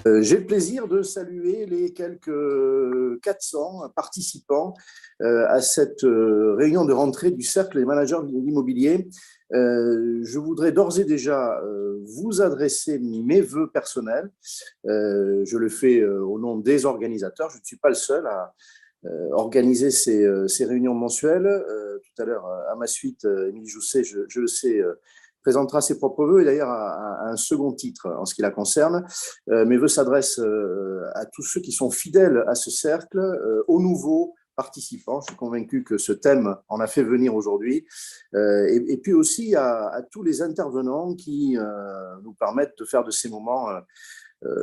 J'ai le plaisir de saluer les quelques 400 participants à cette réunion de rentrée du Cercle des managers de l'immobilier. Je voudrais d'ores et déjà vous adresser mes vœux personnels. Je le fais au nom des organisateurs. Je ne suis pas le seul à organiser ces réunions mensuelles. Tout à l'heure, à ma suite, Émilie Jousset, je le sais, présentera ses propres vœux et d'ailleurs à un second titre en ce qui la concerne. Mes vœux s'adressent à tous ceux qui sont fidèles à ce cercle, aux nouveaux participants. Je suis convaincu que ce thème en a fait venir aujourd'hui. Et puis aussi à tous les intervenants qui nous permettent de faire de ces moments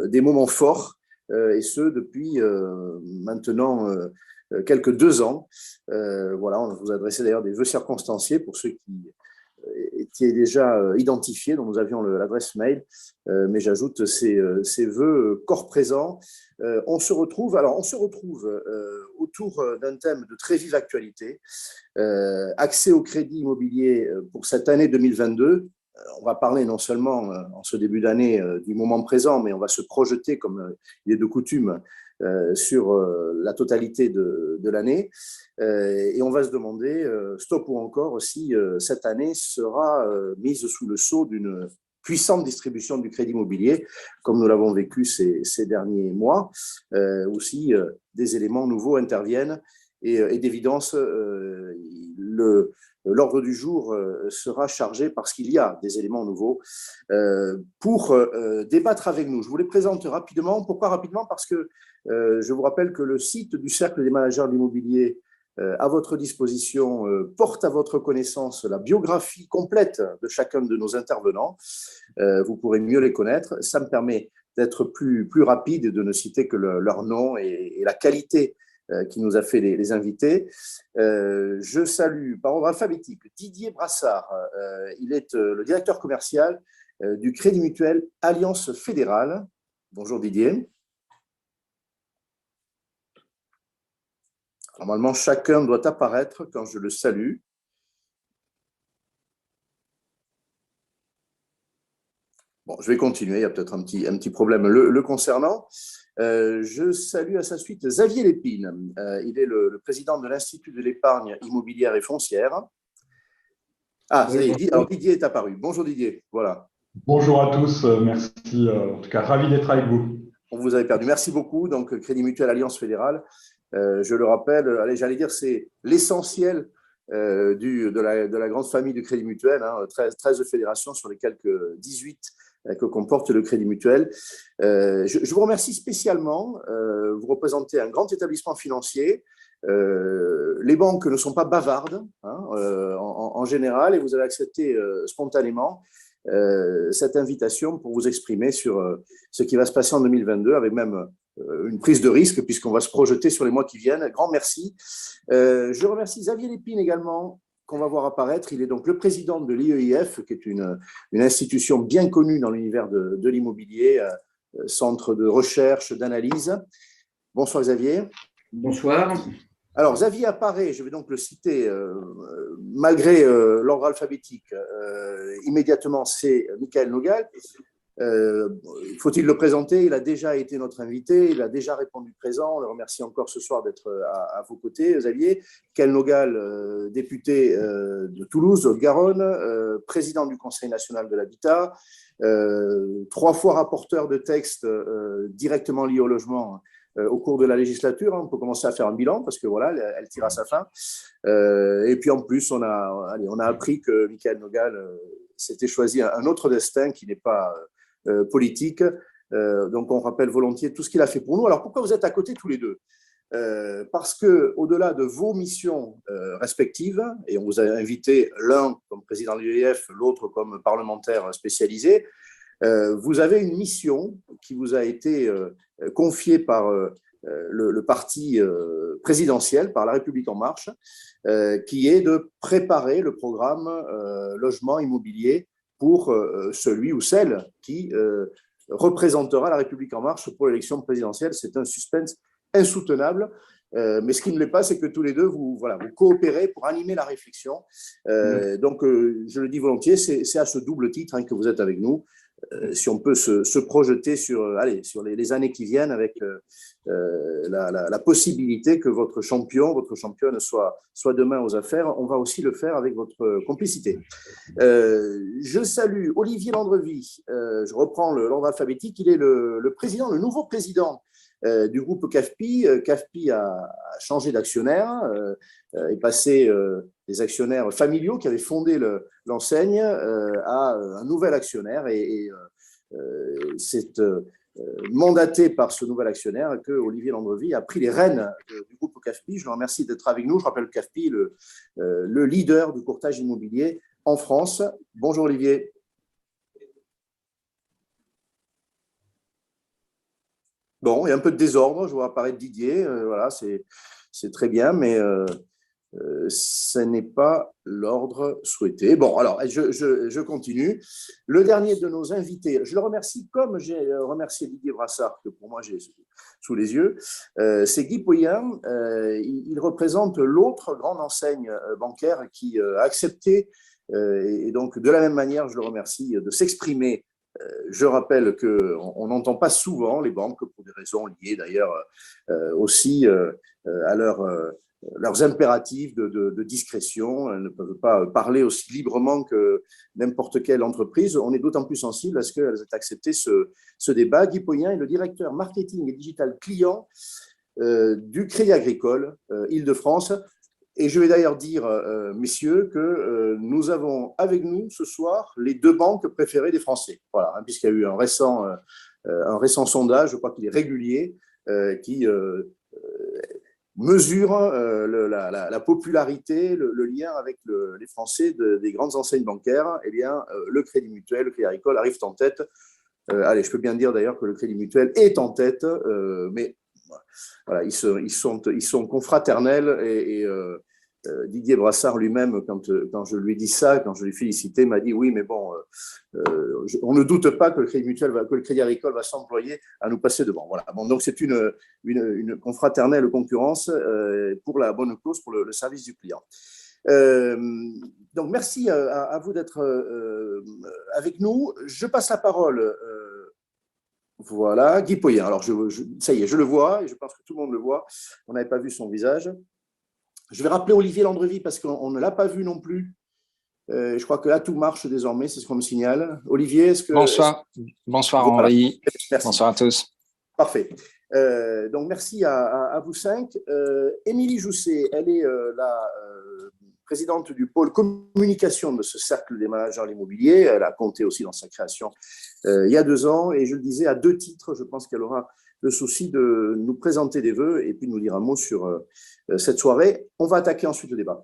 des moments forts, et ce depuis maintenant quelques 2 ans. Voilà, on vous adressait d'ailleurs des vœux circonstanciés pour ceux qui étaient déjà identifiés, dont nous avions l'adresse mail, mais j'ajoute ces vœux corps présents. On se retrouve autour d'un thème de très vive actualité, accès au crédit immobilier pour cette année 2022. On va parler non seulement en ce début d'année du moment présent, mais on va se projeter, comme il est de coutume, sur la totalité de l'année. Et on va se demander, stop ou encore, si cette année sera mise sous le sceau d'une puissante distribution du crédit immobilier, comme nous l'avons vécu ces derniers mois, ou si des éléments nouveaux interviennent. Et d'évidence, l'ordre du jour sera chargé, parce qu'il y a des éléments nouveaux, pour débattre avec nous. Je vous les présente rapidement. Pourquoi rapidement? Parce que je vous rappelle que le site du Cercle des managers de l'immobilier à votre disposition porte à votre connaissance la biographie complète de chacun de nos intervenants. Vous pourrez mieux les connaître. Ça me permet d'être plus rapide et de ne citer que leur nom et la qualité qui nous a fait les invités. Je salue par ordre alphabétique Didier Brassard. Il est le directeur commercial du Crédit Mutuel Alliance Fédérale. Bonjour Didier. Normalement, chacun doit apparaître quand je le salue. Bon, je vais continuer, il y a peut-être un petit problème le concernant. Je salue à sa suite Xavier Lépine. Il est le président de l'Institut de l'épargne immobilière et foncière. Ah, oui, alors Didier est apparu. Bonjour Didier, voilà. Bonjour à tous, merci, en tout cas ravi d'être avec vous. On vous avait perdu, merci beaucoup. Donc Crédit Mutuel Alliance Fédérale, je le rappelle, allez, j'allais dire c'est l'essentiel de la grande famille du Crédit Mutuel, 13 fédérations sur les quelques 18 que comporte le Crédit Mutuel. Je vous remercie spécialement. Vous représentez un grand établissement financier. Les banques ne sont pas bavardes en général, et vous avez accepté spontanément cette invitation pour vous exprimer sur ce qui va se passer en 2022, avec même une prise de risque puisqu'on va se projeter sur les mois qui viennent. Grand merci. Je remercie Xavier Lépine également, qu'on va voir apparaître. Il est donc le président de l'IEIF, qui est une institution bien connue dans l'univers de l'immobilier, centre de recherche, d'analyse. Bonsoir Xavier. Bonsoir. Alors, Xavier apparaît, je vais donc le citer, malgré l'ordre alphabétique, immédiatement, c'est Michael Nogal. Faut-il le présenter? Il a déjà été notre invité, il a déjà répondu présent. On le remercie encore ce soir d'être à vos côtés, Xavier. Michael Nogal, député de Toulouse, de Garonne, président du Conseil national de l'habitat, 3 fois rapporteur de textes directement liés au logement au cours de la législature. On peut commencer à faire un bilan parce que voilà, elle tire à sa fin. Et puis en plus, on a appris que Michael Nogal s'était choisi un autre destin qui n'est pas politique. Donc on rappelle volontiers tout ce qu'il a fait pour nous. Alors pourquoi vous êtes à côté tous les deux? Parce que au-delà de vos missions respectives, et on vous a invité l'un comme président de l'UEF, l'autre comme parlementaire spécialisé, vous avez une mission qui vous a été confiée par le parti présidentiel, par La République En Marche, qui est de préparer le programme logement immobilier pour celui ou celle qui représentera La République En Marche pour l'élection présidentielle. C'est un suspense insoutenable. Mais ce qui ne l'est pas, c'est que tous les deux, vous coopérez pour animer la réflexion. Donc, je le dis volontiers, c'est à ce double titre que vous êtes avec nous. si on peut se projeter sur les années qui viennent avec la possibilité que votre champion, votre championne soit demain aux affaires. On va aussi le faire avec votre complicité. Je salue Olivier Landrevie. Je reprends l'ordre alphabétique. Il est le président, le nouveau président du groupe CAFPI. CAFPI a changé d'actionnaire, est passé des actionnaires familiaux qui avaient fondé l'enseigne à un nouvel actionnaire et c'est mandaté par ce nouvel actionnaire que Olivier Landrevie a pris les rênes du groupe CAFPI. Je le remercie d'être avec nous. Je rappelle CAFPI, le leader du courtage immobilier en France. Bonjour Olivier. Bon, il y a un peu de désordre. Je vois apparaître Didier. Voilà, c'est très bien, mais ce n'est pas l'ordre souhaité. Bon, alors, je continue. Le dernier de nos invités, je le remercie comme j'ai remercié Didier Brassard, que pour moi j'ai sous les yeux, c'est Guy Poyen. Il représente l'autre grande enseigne bancaire qui a accepté, et donc de la même manière, je le remercie, de s'exprimer. Je rappelle qu'on n'entend pas souvent les banques, pour des raisons liées d'ailleurs aussi à leurs impératifs de discrétion. Elles ne peuvent pas parler aussi librement que n'importe quelle entreprise. On est d'autant plus sensible à ce qu'elles aient accepté ce débat. Guy Poyen est le directeur marketing et digital client du Crédit Agricole Île-de-France. Et je vais d'ailleurs dire, messieurs, que nous avons avec nous ce soir les deux banques préférées des Français. Voilà, hein, puisqu'il y a eu un récent sondage, je crois qu'il est régulier, qui mesure la popularité, le lien avec les Français des grandes enseignes bancaires. Eh bien, le Crédit Mutuel, le Crédit Agricole arrivent en tête. Allez, je peux bien dire d'ailleurs que le Crédit Mutuel est en tête, mais voilà, ils sont confraternels et Didier Brassard lui-même, quand je lui ai dit ça, quand je l'ai félicité, m'a dit oui, mais bon, on ne doute pas que le Crédit Agricole va s'employer à nous passer devant. Voilà. Bon, donc c'est une confraternelle concurrence pour la bonne cause, pour le service du client. Donc merci à vous d'être avec nous. Je passe la parole. Voilà, Guy Poyen. Alors, ça y est, je le vois, et je pense que tout le monde le voit. On n'avait pas vu son visage. Je vais rappeler Olivier Landrevie parce qu'on ne l'a pas vu non plus. Je crois que là, tout marche désormais, c'est ce qu'on me signale. Olivier, est-ce que… Bonsoir, bonsoir voilà. Henri. Merci. Bonsoir à tous. Parfait. Donc, merci à vous cinq. Émilie Jousset, elle est la présidente du pôle communication de ce cercle des managers de l'immobilier. Elle a compté aussi dans sa création il y a 2 ans. Et je le disais, à 2 titres, je pense qu'elle aura le souci de nous présenter des vœux et puis de nous dire un mot sur cette soirée. On va attaquer ensuite le débat.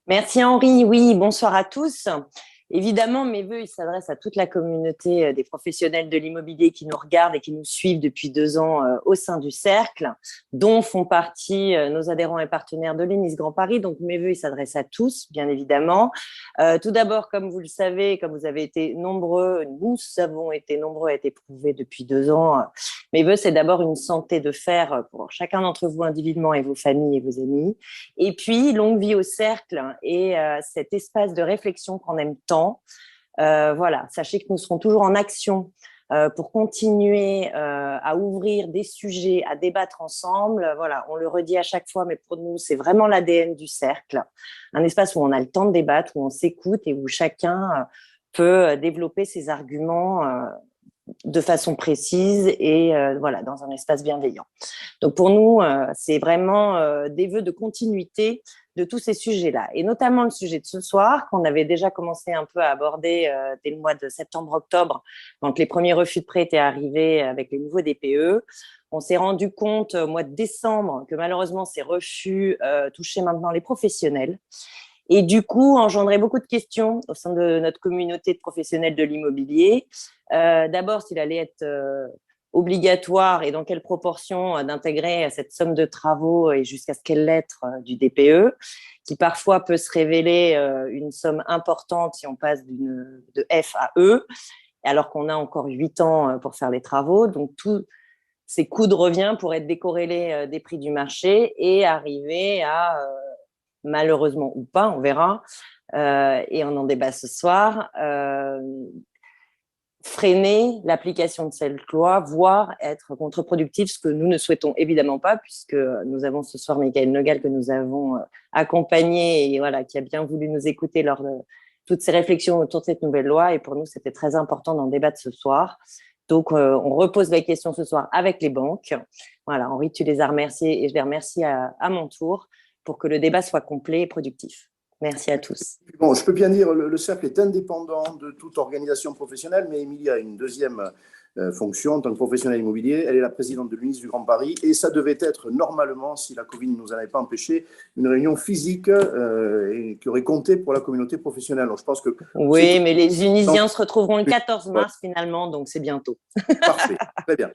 Merci Henri. Oui, bonsoir à tous. Évidemment, mes vœux, ils s'adressent à toute la communauté des professionnels de l'immobilier qui nous regardent et qui nous suivent depuis 2 ans au sein du Cercle, dont font partie nos adhérents et partenaires de l'ENIS Grand Paris. Donc, mes vœux, ils s'adressent à tous, bien évidemment. Tout d'abord, comme vous le savez, comme vous avez été nombreux, nous avons été nombreux à être éprouvés depuis 2 ans. Mes vœux, c'est d'abord une santé de fer pour chacun d'entre vous individuellement et vos familles et vos amis. Et puis, longue vie au Cercle et cet espace de réflexion qu'on aime tant. Voilà, sachez que nous serons toujours en action pour continuer à ouvrir des sujets, à débattre ensemble. Voilà, on le redit à chaque fois, mais pour nous, c'est vraiment l'ADN du Cercle. Un espace où on a le temps de débattre, où on s'écoute et où chacun peut développer ses arguments de façon précise et voilà, dans un espace bienveillant. Donc pour nous, c'est vraiment des vœux de continuité de tous ces sujets-là, et notamment le sujet de ce soir, qu'on avait déjà commencé un peu à aborder dès le mois de septembre-octobre, quand les premiers refus de prêt étaient arrivés avec les nouveaux DPE. On s'est rendu compte au mois de décembre que malheureusement ces refus touchaient maintenant les professionnels, et du coup engendraient beaucoup de questions au sein de notre communauté de professionnels de l'immobilier. D'abord, s'il allait être obligatoire et dans quelle proportion d'intégrer cette somme de travaux et jusqu'à ce quelle lettre du DPE, qui parfois peut se révéler une somme importante si on passe de F à E, alors qu'on a encore 8 ans pour faire les travaux. Donc, tous ces coûts de revient pourraient être décorrélés des prix du marché et arriver à, malheureusement ou pas, on verra, et on en débat ce soir, freiner l'application de cette loi, voire être contre-productif, ce que nous ne souhaitons évidemment pas, puisque nous avons ce soir Michael Nogal que nous avons accompagné et voilà, qui a bien voulu nous écouter lors de toutes ces réflexions autour de cette nouvelle loi. Et pour nous, c'était très important d'en débattre ce soir. Donc, on repose la question ce soir avec les banques. Voilà, Henri, tu les as remerciés et je les remercie à mon tour pour que le débat soit complet et productif. Merci à tous. Bon, je peux bien dire, le cercle est indépendant de toute organisation professionnelle, mais Émilie a une deuxième fonction en tant que professionnelle immobilier. Elle est la présidente de l'UNIS du Grand Paris et ça devait être normalement, si la Covid ne nous en avait pas empêché, une réunion physique et qui aurait compté pour la communauté professionnelle. Alors, je pense que oui, mais les Unisiens se retrouveront le 14 mars finalement, donc c'est bientôt. Parfait, très bien.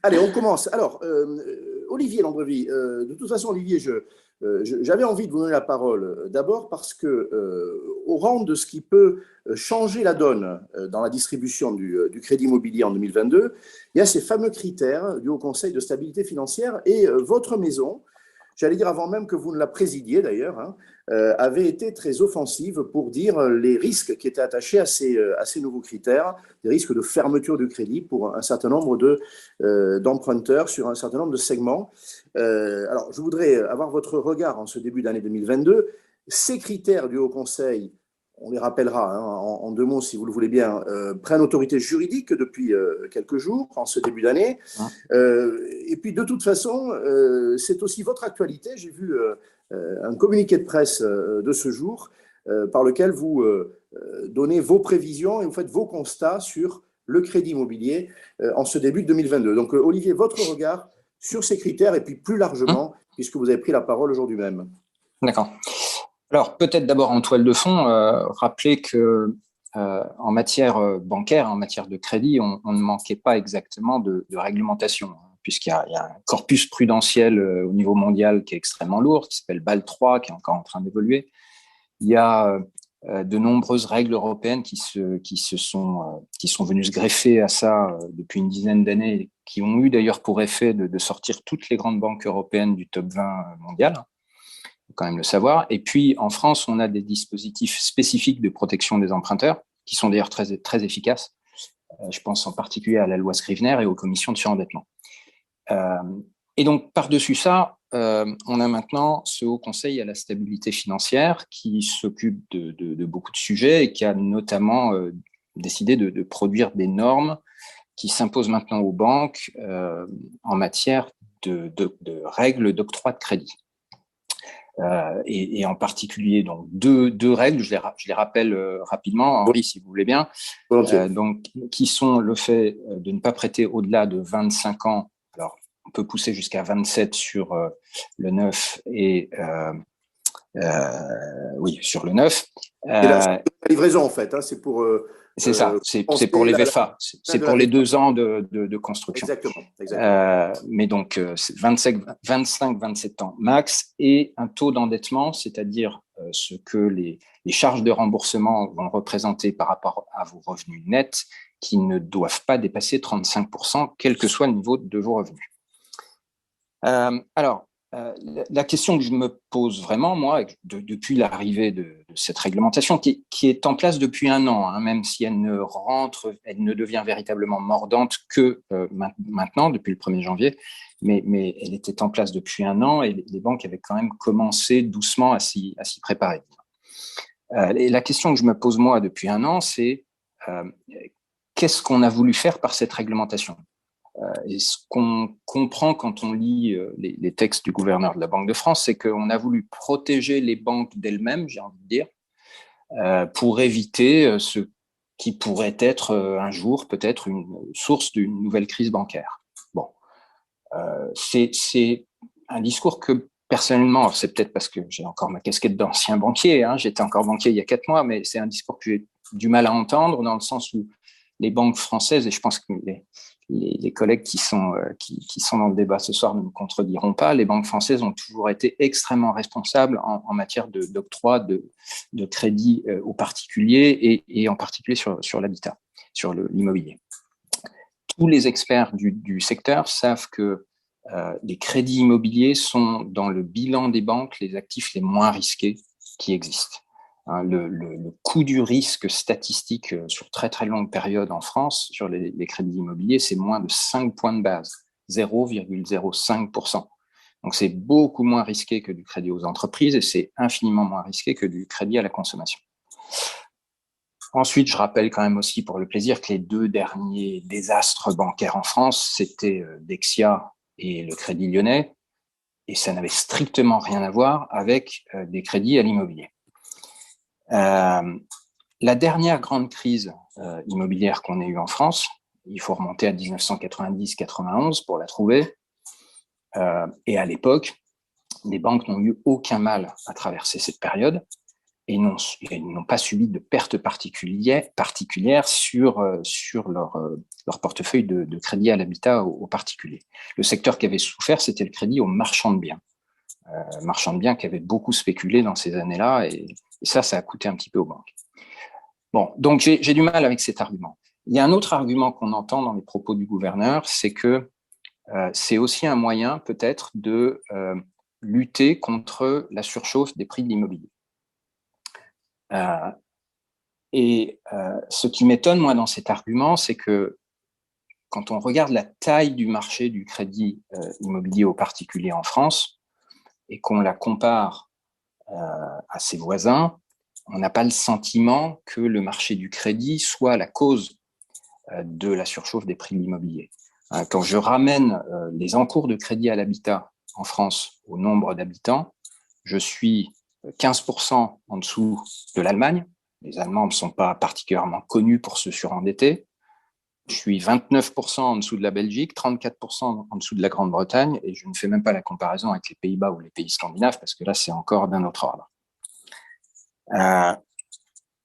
Allez, on commence. Alors, Olivier Landrevi, de toute façon, Olivier, j'avais envie de vous donner la parole d'abord parce que, au rang de ce qui peut changer la donne dans la distribution du crédit immobilier en 2022, il y a ces fameux critères du Haut Conseil de stabilité financière et votre maison, j'allais dire avant même que vous ne la présidiez d'ailleurs, hein, avait été très offensive pour dire les risques qui étaient attachés à ces nouveaux critères, des risques de fermeture du crédit pour un certain nombre d'emprunteurs sur un certain nombre de segments. Alors, je voudrais avoir votre regard en ce début d'année 2022. Ces critères du Haut Conseil, on les rappellera hein, en deux mots si vous le voulez bien, prennent autorité juridique depuis quelques jours, en ce début d'année. Et puis, de toute façon, c'est aussi votre actualité. J'ai vu un communiqué de presse de ce jour par lequel vous donnez vos prévisions et vous faites vos constats sur le crédit immobilier en ce début de 2022. Donc, Olivier, votre regard sur ces critères et puis plus largement, puisque vous avez pris la parole aujourd'hui même. D'accord. Alors, peut-être d'abord en toile de fond, rappeler que en matière bancaire, en matière de crédit, on ne manquait pas exactement de réglementation, puisqu'il y a un corpus prudentiel au niveau mondial qui est extrêmement lourd, qui s'appelle BAL 3, qui est encore en train d'évoluer. Il y a de nombreuses règles européennes qui sont venues se greffer à ça depuis une dizaine d'années, qui ont eu d'ailleurs pour effet de sortir toutes les grandes banques européennes du top 20 mondial. Il faut quand même le savoir. Et puis, en France, on a des dispositifs spécifiques de protection des emprunteurs, qui sont d'ailleurs très, très efficaces. Je pense en particulier à la loi Scrivener et aux commissions de surendettement. Et donc, par-dessus ça, on a maintenant ce Haut Conseil à la stabilité financière qui s'occupe de beaucoup de sujets et qui a notamment décidé de produire des normes qui s'imposent maintenant aux banques en matière de règles d'octroi de crédit. Et en particulier donc deux règles, je les rappelle rapidement, Henri, si vous voulez bien, donc, qui sont le fait de ne pas prêter au-delà de 25 ans. Alors, on peut pousser jusqu'à 27 sur le 9 et oui, sur le 9. La livraison, en fait, hein, c'est pour… c'est ça, c'est pour les VFA, c'est pour les 2 ans de construction. Exactement. Mais donc, 25-27 ans max et un taux d'endettement, c'est-à-dire ce que les charges de remboursement vont représenter par rapport à vos revenus nets qui ne doivent pas dépasser 35%, quel que soit le niveau de vos revenus. Alors, la question que je me pose vraiment, moi, depuis l'arrivée de cette réglementation, qui est en place depuis 1 an, hein, même si elle ne devient véritablement mordante que maintenant, depuis le 1er janvier, mais elle était en place depuis 1 an et les banques avaient quand même commencé doucement à s'y préparer. Et la question que je me pose, moi, depuis 1 an, c'est qu'est-ce qu'on a voulu faire par cette réglementation ? Et ce qu'on comprend quand on lit les textes du gouverneur de la Banque de France, c'est qu'on a voulu protéger les banques d'elles-mêmes, j'ai envie de dire, pour éviter ce qui pourrait être un jour peut-être une source d'une nouvelle crise bancaire. Bon, c'est un discours que personnellement, c'est peut-être parce que j'ai encore ma casquette d'ancien banquier, hein, j'étais encore banquier il y a 4 mois, mais c'est un discours que j'ai du mal à entendre dans le sens où les banques françaises, et je pense que les collègues qui sont dans le débat ce soir ne me contrediront pas, les banques françaises ont toujours été extrêmement responsables en matière d'octroi de crédit aux particuliers et en particulier sur l'habitat, sur l'immobilier. Tous les experts du secteur savent que les crédits immobiliers sont dans le bilan des banques les actifs les moins risqués qui existent. Hein, le coût du risque statistique sur très très longue période en France, sur les crédits immobiliers, c'est moins de 5 points de base, 0,05%. Donc c'est beaucoup moins risqué que du crédit aux entreprises et c'est infiniment moins risqué que du crédit à la consommation. Ensuite, je rappelle quand même aussi pour le plaisir que les 2 derniers désastres bancaires en France, c'était Dexia et le Crédit Lyonnais, et ça n'avait strictement rien à voir avec des crédits à l'immobilier. La dernière grande crise immobilière qu'on ait eue en France, il faut remonter à 1990-91 pour la trouver, et à l'époque, les banques n'ont eu aucun mal à traverser cette période et n'ont pas subi de pertes particulières sur leur portefeuille de crédit à l'habitat aux particuliers. Le secteur qui avait souffert, c'était le crédit aux marchands de biens. Marchands de biens qui avaient beaucoup spéculé dans ces années-là, et ça a coûté un petit peu aux banques. Bon, donc j'ai du mal avec cet argument. Il y a un autre argument qu'on entend dans les propos du gouverneur, c'est que c'est aussi un moyen peut-être de lutter contre la surchauffe des prix de l'immobilier. Ce qui m'étonne, moi, dans cet argument, c'est que quand on regarde la taille du marché du crédit immobilier aux particuliers en France et qu'on la compare à ses voisins, on n'a pas le sentiment que le marché du crédit soit la cause de la surchauffe des prix de l'immobilier. Quand je ramène les encours de crédit à l'habitat en France au nombre d'habitants, je suis 15% en dessous de l'Allemagne. Les Allemands ne sont pas particulièrement connus pour se surendetter. Je suis 29% en dessous de la Belgique, 34% en dessous de la Grande-Bretagne, et je ne fais même pas la comparaison avec les Pays-Bas ou les pays scandinaves, parce que là, c'est encore d'un autre ordre.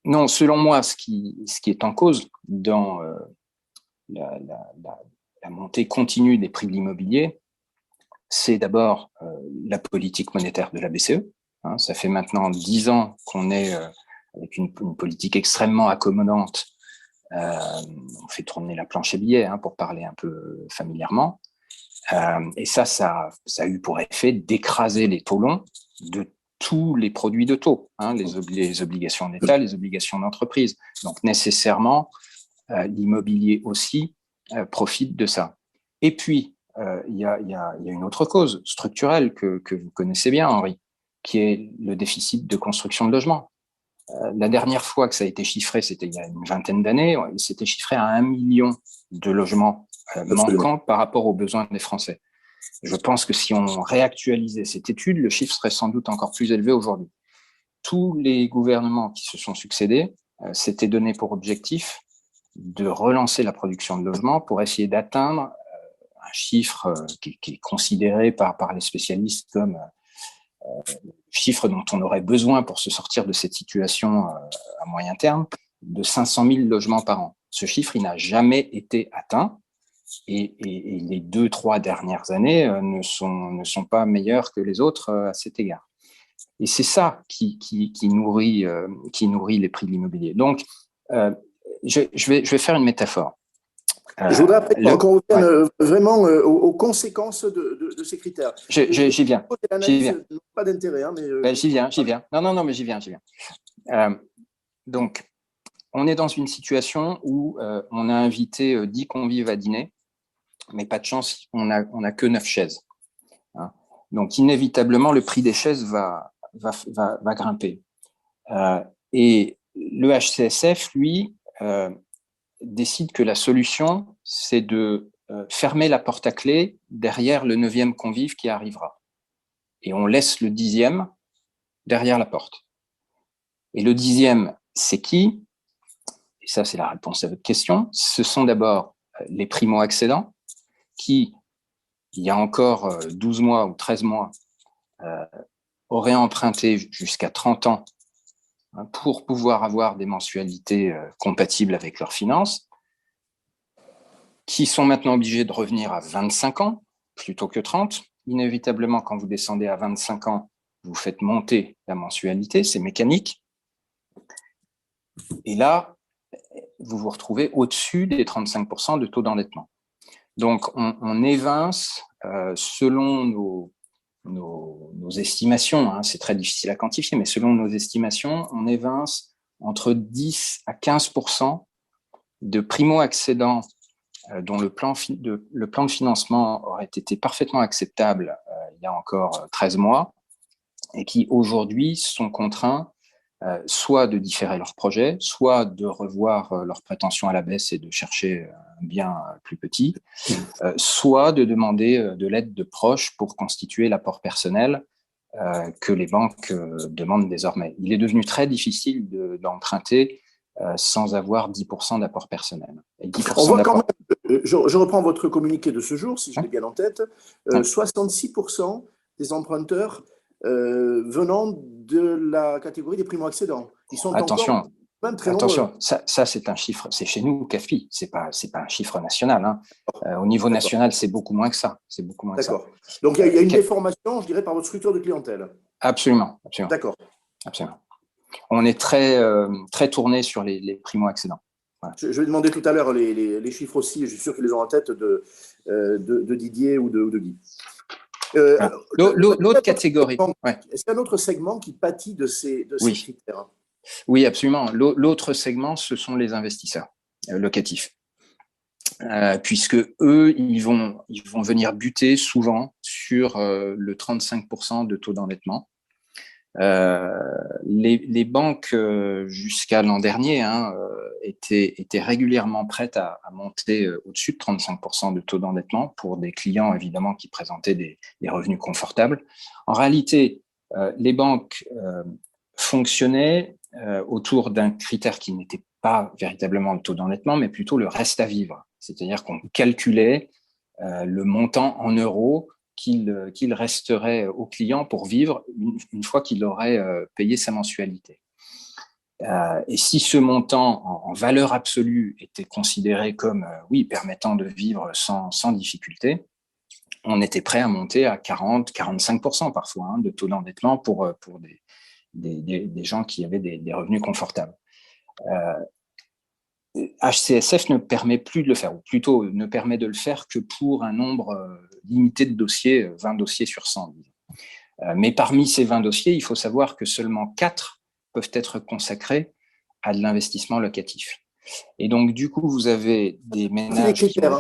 Non, selon moi, ce qui est en cause dans la montée continue des prix de l'immobilier, c'est d'abord la politique monétaire de la BCE. Ça fait maintenant 10 ans qu'on est avec une politique extrêmement accommodante. On fait tourner la planche à billets, pour parler un peu familièrement. Et ça a eu pour effet d'écraser les taux longs de tous les produits de taux, les obligations d'État, les obligations d'entreprise. Donc nécessairement, l'immobilier aussi profite de ça. Et puis, il y a une autre cause structurelle que vous connaissez bien, Henri, qui est le déficit de construction de logements. La dernière fois que ça a été chiffré, c'était il y a une vingtaine d'années, c'était chiffré à 1 million de logements manquants par rapport aux besoins des Français. Je pense que si on réactualisait cette étude, le chiffre serait sans doute encore plus élevé aujourd'hui. Tous les gouvernements qui se sont succédés s'étaient donné pour objectif de relancer la production de logements pour essayer d'atteindre un chiffre qui est considéré par les spécialistes comme chiffre dont on aurait besoin pour se sortir de cette situation à moyen terme, de 500 000 logements par an. Ce chiffre, il n'a jamais été atteint et les 2-3 dernières années ne sont pas meilleures que les autres à cet égard. Et c'est ça qui nourrit les prix de l'immobilier. Donc, je vais faire une métaphore. Je voudrais après qu'on revienne vraiment aux conséquences de ces critères. J'y viens. Pas d'intérêt. Mais j'y viens. Non, mais j'y viens. Donc, on est dans une situation où on a invité 10 convives à dîner, mais pas de chance, on a que 9 chaises. Donc, inévitablement, le prix des chaises va grimper. Et le HCSF, lui, décide que la solution, c'est de fermer la porte à clé derrière le 9e convive qui arrivera. Et on laisse le 10e derrière la porte. Et le 10e, c'est qui? Et ça, c'est la réponse à votre question. Ce sont d'abord les primo-accédants qui, il y a encore 12 mois ou 13 mois, auraient emprunté jusqu'à 30 ans pour pouvoir avoir des mensualités compatibles avec leurs finances, qui sont maintenant obligés de revenir à 25 ans plutôt que 30. Inévitablement, quand vous descendez à 25 ans, vous faites monter la mensualité, c'est mécanique. Et là, vous vous retrouvez au-dessus des 35% de taux d'endettement. Donc, on évince, selon nos estimations, hein, c'est très difficile à quantifier, mais selon nos estimations, on évince entre 10 à 15% de primo-accédants dont le plan de financement aurait été parfaitement acceptable il y a encore 13 mois et qui aujourd'hui sont contraints soit de différer leur projet, soit de revoir leurs prétentions à la baisse et de chercher un bien plus petit, soit de demander de l'aide de proches pour constituer l'apport personnel que les banques demandent désormais. Il est devenu très difficile d'emprunter sans avoir 10% d'apport personnel. Et 10% On voit quand même, je reprends votre communiqué de ce jour, si je l'ai bien en tête, 66% des emprunteurs venant de la catégorie des primo-accédants. Ils sont encore même très nombreux. Ça c'est un chiffre, c'est chez nous, CAFI, c'est pas un chiffre national. Hein. Au niveau national, c'est beaucoup moins que ça. D'accord. Donc, il y a une déformation, je dirais, par votre structure de clientèle. Absolument. D'accord. Absolument. On est très tourné sur les primo-accédants. Voilà. Je vais demander tout à l'heure les chiffres aussi, je suis sûr qu'ils les ont en tête de Didier ou de Guy. L'autre catégorie. Est-ce qu'il y a un autre segment qui pâtit de ces critères? Oui, absolument. L'autre segment, ce sont les investisseurs locatifs. Puisque eux, ils vont venir buter souvent sur le 35% de taux d'endettement. Les banques, jusqu'à l'an dernier, étaient régulièrement prêtes à monter au-dessus de 35% de taux d'endettement pour des clients, évidemment, qui présentaient des revenus confortables. En réalité, les banques fonctionnaient autour d'un critère qui n'était pas véritablement le taux d'endettement, mais plutôt le reste à vivre. C'est-à-dire qu'on calculait le montant en euros qu'il resterait au client pour vivre une fois qu'il aurait payé sa mensualité. Et si ce montant en valeur absolue était considéré comme, permettant de vivre sans difficulté, on était prêt à monter à 40-45% parfois de taux d'endettement pour des gens qui avaient des revenus confortables. HCSF ne permet plus de le faire, ou plutôt ne permet de le faire que pour un nombre limité de dossiers, 20 dossiers sur 100. Mais parmi ces 20 dossiers, il faut savoir que seulement 4 peuvent être consacrés à de l'investissement locatif. Et donc, du coup, vous avez des ménages qui ont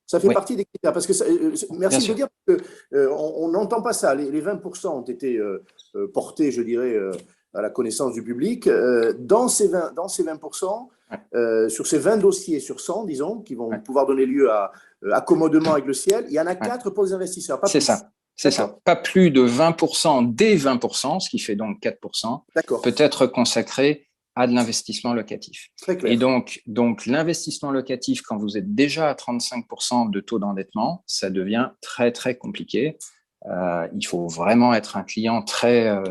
Ça fait partie des critères, parce que merci de dire qu'on n'entend pas ça. Les 20% ont été portés, je dirais, à la connaissance du public. Dans ces 20%, sur ces 20 dossiers sur 100, disons, qui vont pouvoir donner lieu à accommodement avec le ciel, il y en a 4 pour les investisseurs. C'est ça. C'est ça. Pas plus de 20% des 20%, ce qui fait donc 4%, peut être consacré à de l'investissement locatif. Très clair. Et donc l'investissement locatif, quand vous êtes déjà à 35% de taux d'endettement, ça devient très, très compliqué. Il faut vraiment être un client très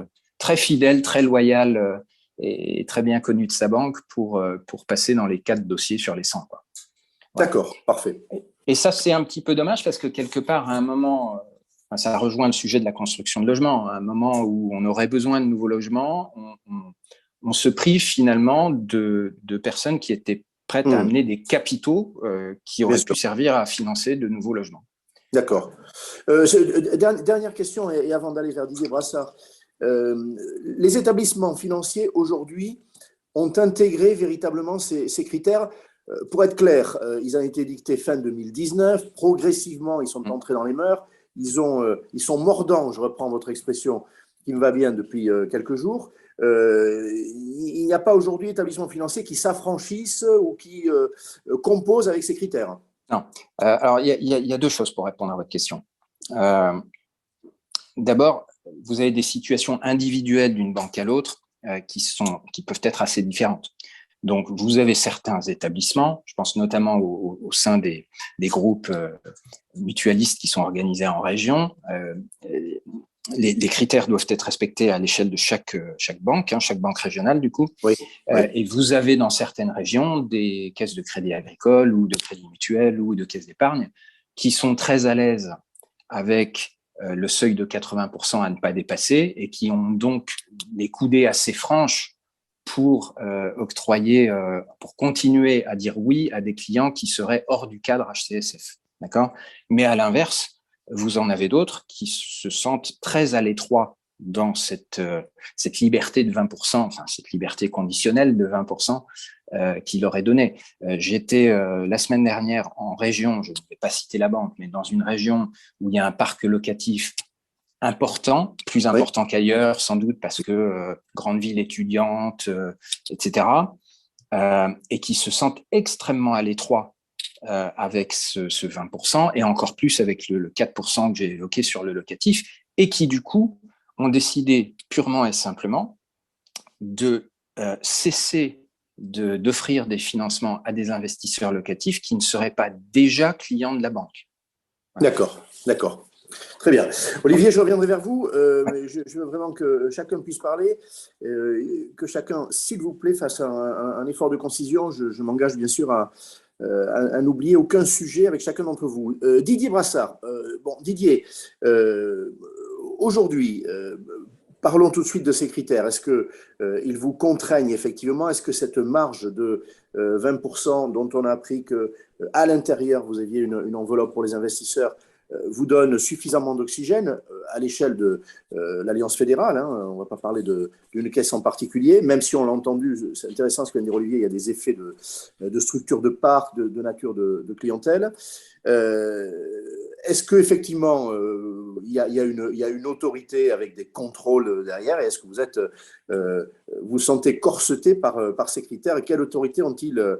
fidèle, très loyal et très bien connu de sa banque pour passer dans les 4 dossiers sur les 100. Quoi. Voilà. D'accord, parfait. Et ça, c'est un petit peu dommage parce que quelque part, à un moment, ça rejoint le sujet de la construction de logements, à un moment où on aurait besoin de nouveaux logements, on se prive finalement de personnes qui étaient prêtes à amener des capitaux qui auraient pu servir à financer de nouveaux logements. D'accord. Dernière question, et avant d'aller vers Didier Brassard. Les établissements financiers aujourd'hui ont intégré véritablement ces critères. Pour être clair, ils ont été dictés fin 2019. Progressivement, ils sont entrés dans les mœurs. Ils sont mordants, je reprends votre expression qui me va bien depuis quelques jours. Il n'y a pas aujourd'hui d'établissements financiers qui s'affranchissent ou qui composent avec ces critères. Non. Alors, il y a 2 choses pour répondre à votre question. D'abord, vous avez des situations individuelles d'une banque à l'autre qui peuvent être assez différentes. Donc, vous avez certains établissements, je pense notamment au sein des groupes mutualistes qui sont organisés en région. Les critères doivent être respectés à l'échelle de chaque banque, chaque banque régionale du coup. Oui. Et vous avez dans certaines régions des caisses de crédit agricole ou de crédit mutuel ou de caisses d'épargne qui sont très à l'aise avec le seuil de 80% à ne pas dépasser et qui ont donc les coudées assez franches pour octroyer, pour continuer à dire oui à des clients qui seraient hors du cadre HCSF. D'accord ? Mais à l'inverse, vous en avez d'autres qui se sentent très à l'étroit dans cette liberté de 20%, enfin cette liberté conditionnelle de 20% qui leur est donnée. J'étais la semaine dernière en région, je ne vais pas citer la banque, mais dans une région où il y a un parc locatif important, plus important qu'ailleurs, sans doute parce que grande ville étudiante, etc., et qui se sentent extrêmement à l'étroit avec ce 20%, et encore plus avec le 4% que j'ai évoqué sur le locatif, et qui du coup ont décidé purement et simplement de cesser d'offrir des financements à des investisseurs locatifs qui ne seraient pas déjà clients de la banque. Voilà. D'accord. Très bien. Olivier, je reviendrai vers vous. Mais je veux vraiment que chacun puisse parler, que chacun, s'il vous plaît, fasse un effort de concision. Je m'engage bien sûr à n'oublier aucun sujet avec chacun d'entre vous. Didier Brassard. Didier, aujourd'hui, parlons tout de suite de ces critères. Est-ce qu'ils vous contraignent effectivement? Est-ce que cette marge de 20% dont on a appris qu'à l'intérieur, vous aviez une enveloppe pour les investisseurs vous donne suffisamment d'oxygène à l'échelle de l'Alliance fédérale, hein, on ne va pas parler d'une caisse en particulier, même si on l'a entendu, c'est intéressant ce que vient de dire Olivier, il y a des effets de structure de parc, de nature de clientèle. Est-ce qu'effectivement, il y a une autorité avec des contrôles derrière, et est-ce que vous sentez corseté par ces critères, et quelle autorité ont-ils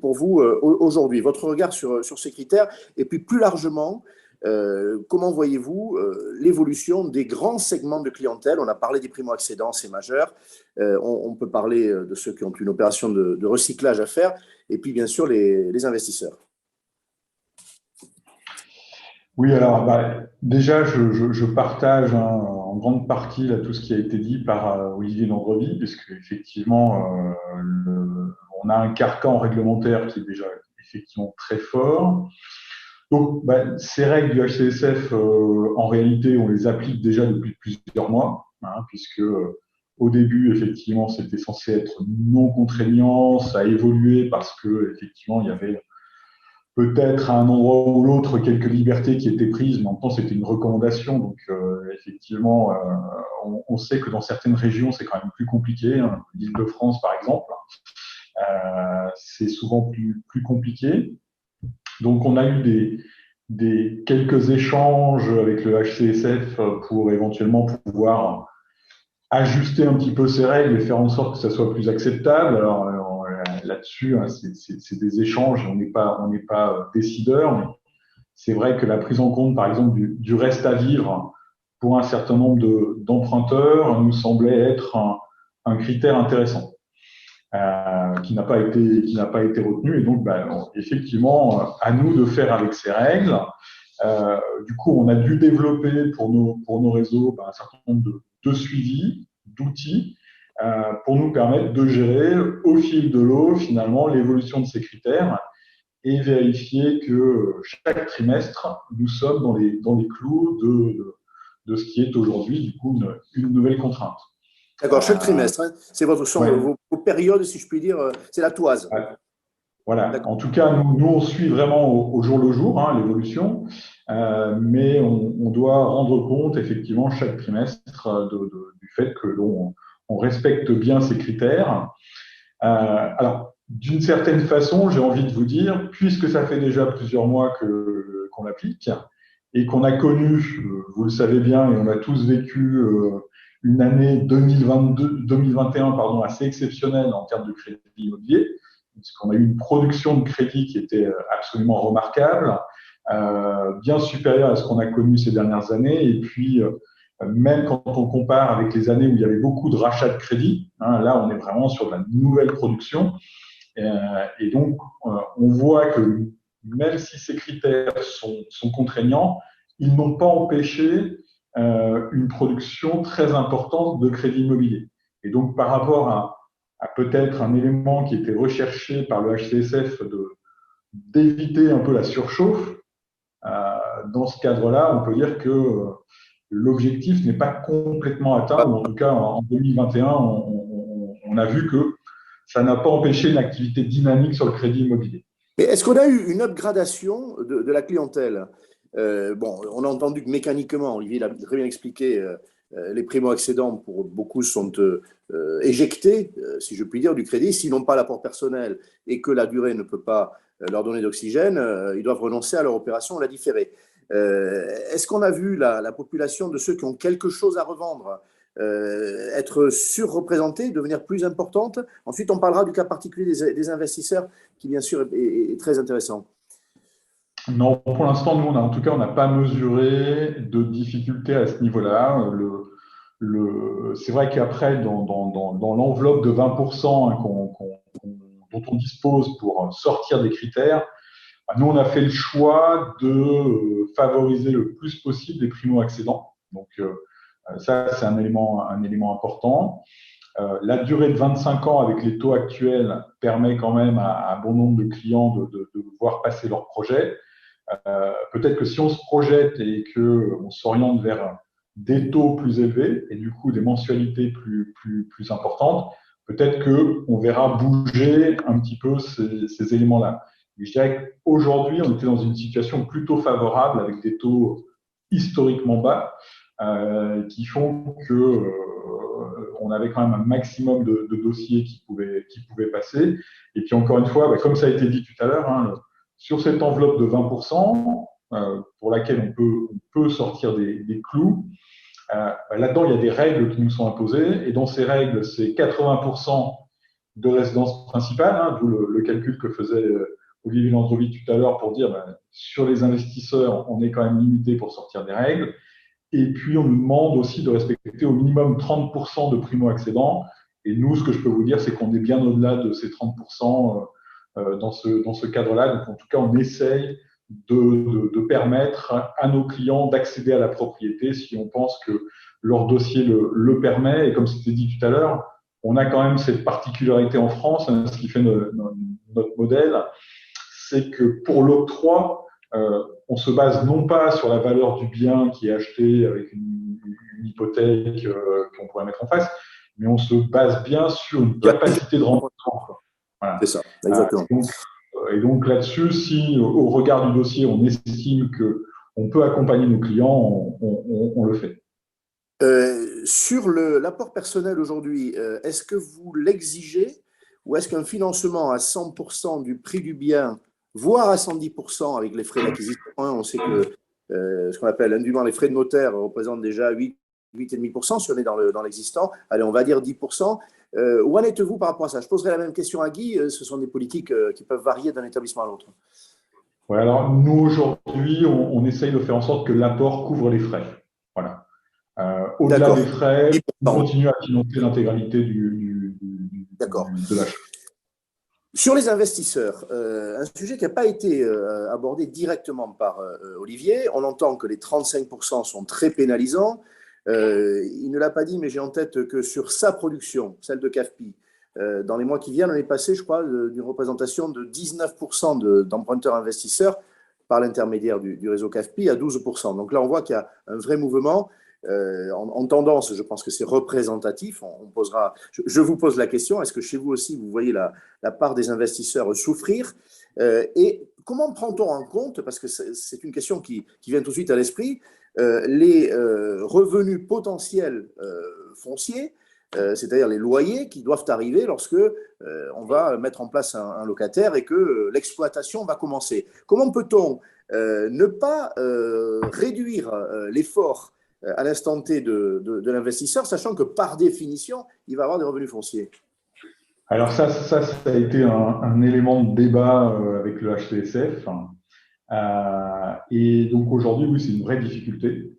pour vous aujourd'hui? Votre regard sur ces critères, et puis plus largement, comment voyez-vous l'évolution des grands segments de clientèle? On a parlé des primo-accédants, c'est majeur. On peut parler de ceux qui ont une opération de recyclage à faire, et puis bien sûr les investisseurs. Oui, alors déjà, je partage en grande partie là, tout ce qui a été dit par Olivier Landrevie, puisque effectivement, on a un carcan réglementaire qui est déjà effectivement très fort. Donc, ces règles du HCSF, en réalité, on les applique déjà depuis plusieurs mois, hein, puisque au début, effectivement, c'était censé être non contraignant, ça a évolué parce que effectivement, il y avait peut-être à un endroit ou l'autre quelques libertés qui étaient prises, mais en même temps, c'était une recommandation. Donc, effectivement, on sait que dans certaines régions, c'est quand même plus compliqué. Hein. L'Île-de-France, par exemple, c'est souvent plus compliqué. Donc, on a eu quelques échanges avec le HCSF pour éventuellement pouvoir ajuster un petit peu ces règles et faire en sorte que ça soit plus acceptable. Alors, là-dessus, hein, c'est des échanges, on n'est pas décideur, mais c'est vrai que la prise en compte, par exemple, du reste à vivre pour un certain nombre d'emprunteurs nous semblait être un critère intéressant. Qui n'a pas été retenu, et donc effectivement à nous de faire avec ces règles. Du coup, on a dû développer pour nos réseaux un certain nombre de suivis, d'outils pour nous permettre de gérer au fil de l'eau finalement l'évolution de ces critères et vérifier que chaque trimestre nous sommes dans les clous de ce qui est aujourd'hui du coup une nouvelle contrainte. D'accord, chaque trimestre, hein, c'est vos périodes, si je puis dire, c'est la toise. Ouais. Voilà. En tout cas, nous on suit vraiment au jour le jour hein, l'évolution, mais on doit rendre compte effectivement chaque trimestre du fait que l'on respecte bien ces critères. Alors, d'une certaine façon, j'ai envie de vous dire, puisque ça fait déjà plusieurs mois qu'on l'applique et qu'on a connu, vous le savez bien, et on a tous vécu une année 2021 assez exceptionnelle en termes de crédit immobilier, puisqu'on a eu une production de crédit qui était absolument remarquable, bien supérieure à ce qu'on a connu ces dernières années. Et puis, même quand on compare avec les années où il y avait beaucoup de rachats de crédit, hein, là, on est vraiment sur de la nouvelle production. Et donc, on voit que même si ces critères sont contraignants, ils n'ont pas empêché une production très importante de crédit immobilier. Et donc, par rapport à peut-être un élément qui était recherché par le HCSF d'éviter un peu la surchauffe, dans ce cadre-là, on peut dire que l'objectif n'est pas complètement atteint, ou en tout cas en 2021, on a vu que ça n'a pas empêché une activité dynamique sur le crédit immobilier. Mais est-ce qu'on a eu une upgradation de la clientèle? Bon, on a entendu que mécaniquement, Olivier l'a très bien expliqué, les primo-accédants, pour beaucoup, sont éjectés, si je puis dire, du crédit. S'ils n'ont pas l'apport personnel et que la durée ne peut pas leur donner d'oxygène, ils doivent renoncer à leur opération ou la différer. Est-ce qu'on a vu la population de ceux qui ont quelque chose à revendre être surreprésentée, devenir plus importante? Ensuite, on parlera du cas particulier des investisseurs, qui bien sûr est très intéressant. Non, pour l'instant, nous, en tout cas, on n'a pas mesuré de difficultés à ce niveau-là. C'est vrai qu'après, dans l'enveloppe de 20% dont on dispose pour sortir des critères, nous, on a fait le choix de favoriser le plus possible les primo-accédants. Donc, ça, c'est un élément important. La durée de 25 ans avec les taux actuels permet quand même à bon nombre de clients de voir passer leur projet. Peut-être que si on se projette et qu'on s'oriente vers des taux plus élevés et du coup des mensualités plus importantes, peut-être qu'on verra bouger un petit peu ces éléments-là. Et je dirais qu'aujourd'hui, on était dans une situation plutôt favorable avec des taux historiquement bas qui font qu'on avait quand même un maximum de dossiers qui pouvaient passer. Et puis encore une fois, comme ça a été dit tout à l'heure, sur cette enveloppe de 20%, pour laquelle on peut sortir des clous, là-dedans, il y a des règles qui nous sont imposées. Et dans ces règles, c'est 80% de résidence principale, d'où le calcul que faisait Olivier Landrevi tout à l'heure pour dire sur les investisseurs, on est quand même limité pour sortir des règles. Et puis, on nous demande aussi de respecter au minimum 30% de primo-accédants. Et nous, ce que je peux vous dire, c'est qu'on est bien au-delà de ces 30% dans ce cadre-là. Donc, en tout cas, on essaye de permettre à nos clients d'accéder à la propriété si on pense que leur dossier le permet. Et comme c'était dit tout à l'heure, on a quand même cette particularité en France, ce qui fait notre modèle, c'est que pour l'octroi, on se base non pas sur la valeur du bien qui est acheté avec une hypothèque qu'on pourrait mettre en face, mais on se base bien sur une capacité de remboursement. Voilà. C'est ça, exactement. Et donc là-dessus, si au regard du dossier, on estime qu'on peut accompagner nos clients, on le fait. Sur l'apport personnel aujourd'hui, est-ce que vous l'exigez ou est-ce qu'un financement à 100% du prix du bien, voire à 110% avec les frais d'acquisition, on sait que ce qu'on appelle indûment les frais de notaire représentent déjà 8,5% si on est dans l'existant. Allez, on va dire 10%. Où en êtes-vous par rapport à ça? Je poserai la même question à Guy. Ce sont des politiques qui peuvent varier d'un établissement à l'autre. Ouais, alors nous, aujourd'hui, on essaye de faire en sorte que l'apport couvre les frais. Voilà. Au-delà des frais, on continue à financer l'intégralité de l'achat. Sur les investisseurs, un sujet qui n'a pas été abordé directement par Olivier. On entend que les 35% sont très pénalisants. Il ne l'a pas dit, mais j'ai en tête que sur sa production, celle de CAFPI, dans les mois qui viennent, on est passé, je crois, d'une représentation de 19% d'emprunteurs investisseurs par l'intermédiaire du réseau CAFPI à 12%. Donc là, on voit qu'il y a un vrai mouvement. En tendance, je pense que c'est représentatif. Je vous pose la question, est-ce que chez vous aussi, vous voyez la part des investisseurs souffrir et comment prend-on en compte, parce que c'est une question qui vient tout de suite à l'esprit, les revenus potentiels fonciers, c'est-à-dire les loyers qui doivent arriver lorsque on va mettre en place un locataire et que l'exploitation va commencer. Comment peut-on ne pas réduire l'effort à l'instant T de l'investisseur, sachant que par définition, il va avoir des revenus fonciers? Alors ça a été un élément de débat avec le HCSF. Et donc aujourd'hui, oui, c'est une vraie difficulté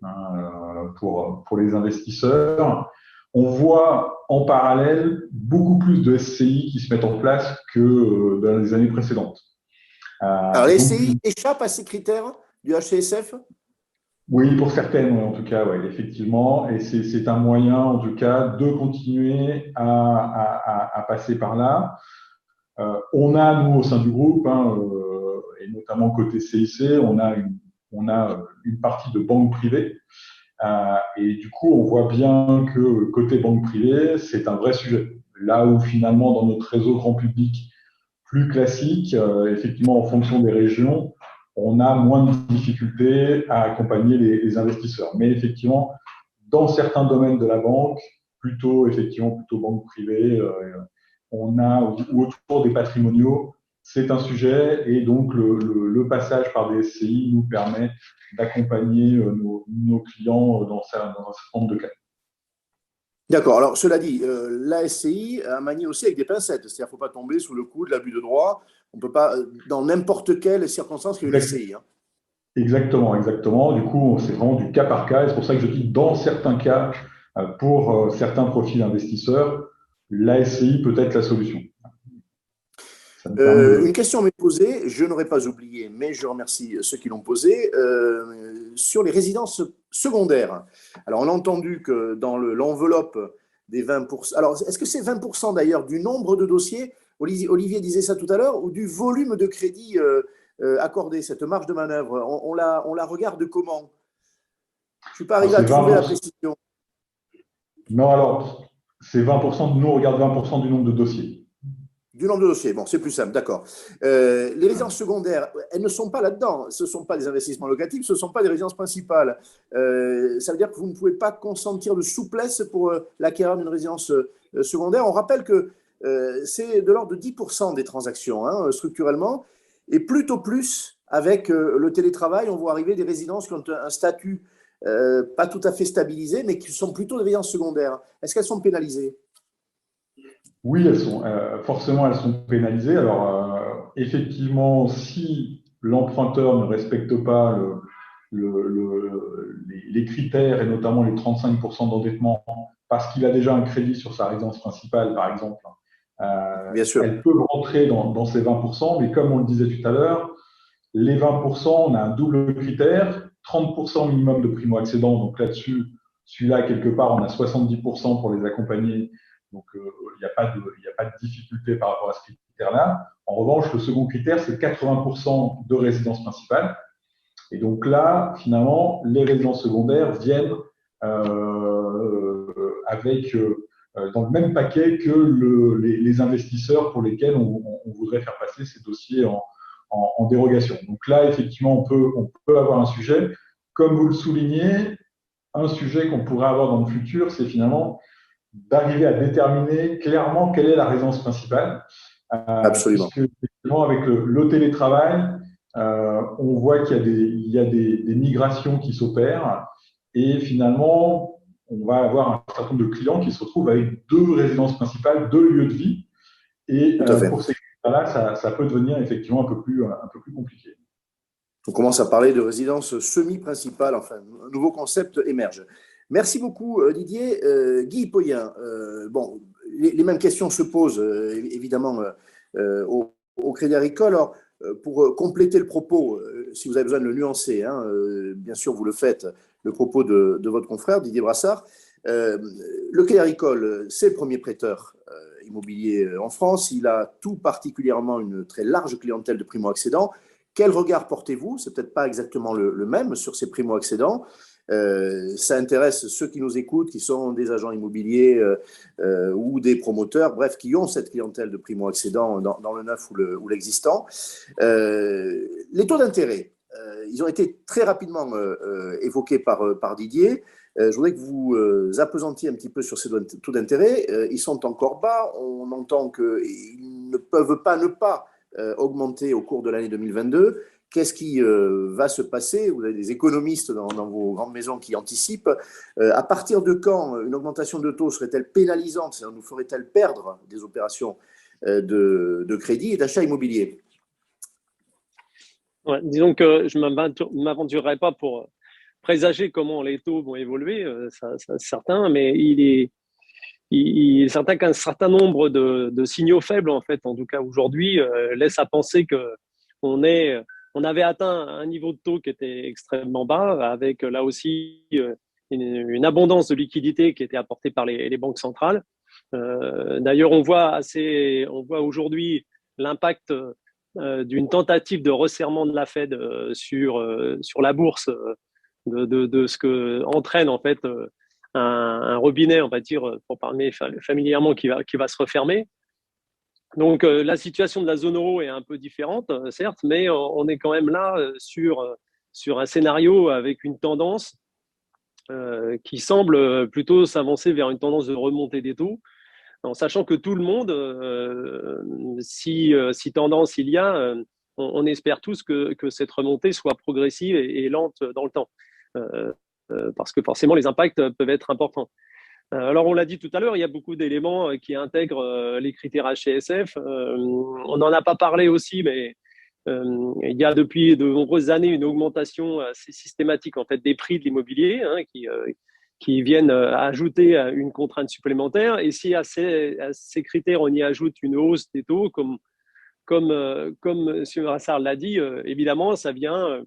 pour les investisseurs. On voit en parallèle beaucoup plus de SCI qui se mettent en place que dans les années précédentes. Alors les SCI échappent à ces critères du HCSF? Oui, pour certaines, en tout cas, oui, effectivement. Et c'est un moyen, en tout cas, de continuer à passer par là. On a, nous, au sein du groupe, et notamment côté CIC, on a une partie de banque privée. Et du coup, on voit bien que côté banque privée, c'est un vrai sujet. Là où finalement, dans notre réseau grand public plus classique, effectivement, en fonction des régions, on a moins de difficultés à accompagner les investisseurs. Mais effectivement, dans certains domaines de la banque, plutôt banque privée, on a ou autour des patrimoniaux, c'est un sujet et donc le passage par des SCI nous permet d'accompagner nos clients dans un certain nombre de cas. D'accord. Alors, cela dit, la SCI a manié aussi avec des pincettes. C'est-à-dire qu'il ne faut pas tomber sous le coup de l'abus de droit. On ne peut pas, dans n'importe quelle circonstance, qu'il y ait une SCI. Hein. Exactement. Du coup, c'est vraiment du cas par cas. Et c'est pour ça que je dis, dans certains cas, pour certains profils investisseurs, la SCI peut être la solution. Une question m'est posée, je n'aurais pas oublié, mais je remercie ceux qui l'ont posée, sur les résidences secondaires. Alors, on a entendu que dans l'enveloppe des 20%, alors est-ce que c'est 20% d'ailleurs du nombre de dossiers, Olivier disait ça tout à l'heure, ou du volume de crédit accordé, cette marge de manœuvre, on la regarde comment? Je ne suis pas arrivé à trouver la précision. Non, alors, c'est 20%, nous on regarde 20% du nombre de dossiers. Du nombre de dossiers, bon, c'est plus simple, d'accord. Les résidences secondaires, elles ne sont pas là-dedans. Ce ne sont pas des investissements locatifs, ce ne sont pas des résidences principales. Ça veut dire que vous ne pouvez pas consentir de souplesse pour l'acquéreur d'une résidence secondaire. On rappelle que c'est de l'ordre de 10% des transactions, hein, structurellement, et plutôt plus avec le télétravail. On voit arriver des résidences qui ont un statut pas tout à fait stabilisé, mais qui sont plutôt des résidences secondaires. Est-ce qu'elles sont pénalisées ? Oui, forcément, elles sont pénalisées. Alors, effectivement, si l'emprunteur ne respecte pas les critères et notamment les 35% d'endettement parce qu'il a déjà un crédit sur sa résidence principale, par exemple, Bien sûr. elles peuvent rentrer dans ces 20%, mais comme on le disait tout à l'heure, les 20%, on a un double critère, 30% minimum de primo-accédants. Donc là-dessus, celui-là, quelque part, on a 70% pour les accompagner. Donc, il n'y a pas de difficulté par rapport à ce critère-là. En revanche, le second critère, c'est 80% de résidence principale. Et donc là, finalement, les résidences secondaires viennent dans le même paquet que les investisseurs pour lesquels on voudrait faire passer ces dossiers en dérogation. Donc là, effectivement, on peut avoir un sujet. Comme vous le soulignez, un sujet qu'on pourrait avoir dans le futur, c'est finalement d'arriver à déterminer clairement quelle est la résidence principale. Absolument. Puisque, effectivement, avec le télétravail, on voit qu'il y a des migrations qui s'opèrent et finalement, on va avoir un certain nombre de clients qui se retrouvent avec 2 résidences principales, 2 lieux de vie. Et pour ces clients-là, ça peut devenir effectivement un peu plus compliqué. On commence à parler de résidence semi-principale, enfin, un nouveau concept émerge. Merci beaucoup, Didier. Guy Poyen, bon, les mêmes questions se posent évidemment au Crédit Agricole. Alors, pour compléter le propos, si vous avez besoin de le nuancer, hein, bien sûr, vous le faites, le propos de votre confrère, Didier Brassard. Le Crédit Agricole, c'est le premier prêteur immobilier en France. Il a tout particulièrement une très large clientèle de primo-accédants. Quel regard portez-vous? C'est peut-être pas exactement le même sur ces primo-accédants. Ça intéresse ceux qui nous écoutent, qui sont des agents immobiliers ou des promoteurs, bref, qui ont cette clientèle de primo-accédants dans le neuf ou l'existant. Les taux d'intérêt, ils ont été très rapidement évoqués par Didier. Je voudrais que vous appesantiez un petit peu sur ces taux d'intérêt. Ils sont encore bas. On entend qu'ils ne peuvent pas ne pas augmenter au cours de l'année 2022. Qu'est-ce qui va se passer? Vous avez des économistes dans vos grandes maisons qui anticipent. À partir de quand une augmentation de taux serait-elle pénalisante? C'est-à-dire, nous ferait-elle perdre des opérations de crédit et d'achat immobilier? Ouais, disons que je ne m'aventurerai pas pour présager comment les taux vont évoluer, ça c'est certain, mais il est certain qu'un certain nombre de signaux faibles, en fait, en tout cas aujourd'hui, laissent à penser qu'on avait atteint un niveau de taux qui était extrêmement bas, avec là aussi une abondance de liquidités qui était apportée par les banques centrales. D'ailleurs, on voit aujourd'hui l'impact d'une tentative de resserrement de la Fed sur la bourse, de ce que entraîne en fait un robinet, on va dire, pour parler familièrement, qui va se refermer. Donc, la situation de la zone euro est un peu différente, certes, mais on est quand même là sur un scénario avec une tendance qui semble plutôt s'avancer vers une tendance de remontée des taux, en sachant que tout le monde, si tendance il y a, on espère tous que cette remontée soit progressive et lente dans le temps, parce que forcément les impacts peuvent être importants. Alors, on l'a dit tout à l'heure, il y a beaucoup d'éléments qui intègrent les critères HCSF. On n'en a pas parlé aussi, mais il y a depuis de nombreuses années une augmentation assez systématique en fait, des prix de l'immobilier qui viennent ajouter une contrainte supplémentaire. Et si à ces critères, on y ajoute une hausse des taux, comme M. Rassard l'a dit, évidemment, ça vient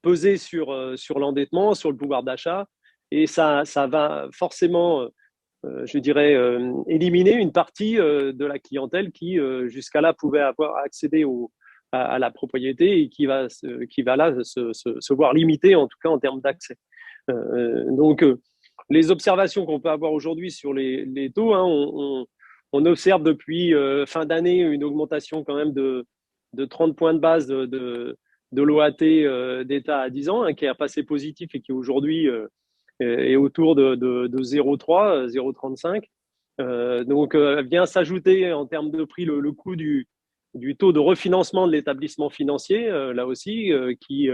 peser sur l'endettement, sur le pouvoir d'achat. Et ça va forcément, je dirais, éliminer une partie de la clientèle qui, jusqu'à là, pouvait avoir accédé à la propriété et qui va là se voir limitée, en tout cas en termes d'accès. Donc, les observations qu'on peut avoir aujourd'hui sur les taux, hein, on observe depuis fin d'année une augmentation quand même de 30 points de base de l'OAT d'État à 10 ans, hein, qui est passé positif et qui aujourd'hui est autour de 0,3, 0,35. Donc, vient s'ajouter en termes de prix le coût du taux de refinancement de l'établissement financier, là aussi, qui,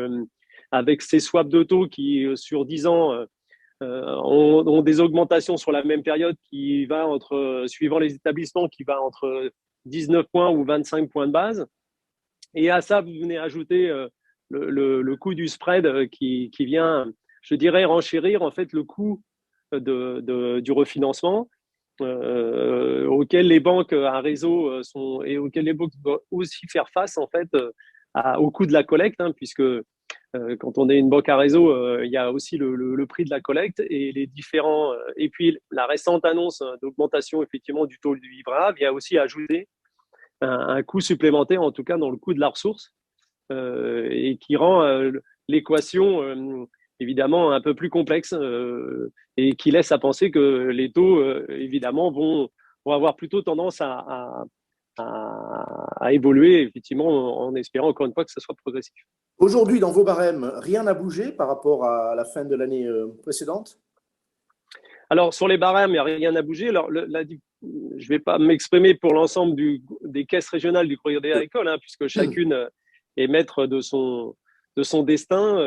avec ces swaps de taux qui, sur 10 ans, ont des augmentations sur la même période qui va suivant les établissements, qui va entre 19 points ou 25 points de base. Et à ça, vous venez ajouter le coût du spread qui vient, je dirais, renchérir en fait le coût du refinancement auquel les banques à réseau sont et auquel les banques doivent aussi faire face en fait au coût de la collecte, hein, puisque quand on est une banque à réseau, il y a aussi le prix de la collecte et les différents et puis la récente annonce d'augmentation effectivement du taux du livret A vient aussi ajouter un coût supplémentaire, en tout cas dans le coût de la ressource, et qui rend l'équation évidemment un peu plus complexe et qui laisse à penser que les taux, évidemment, vont avoir plutôt tendance à évoluer, effectivement, en espérant encore une fois que ce soit progressif. Aujourd'hui, dans vos barèmes, rien n'a bougé par rapport à la fin de l'année précédente? Alors, sur les barèmes, il n'y a rien à bouger. Alors, je ne vais pas m'exprimer pour l'ensemble des caisses régionales du Crédit Agricole, hein, puisque chacune est maître de son destin.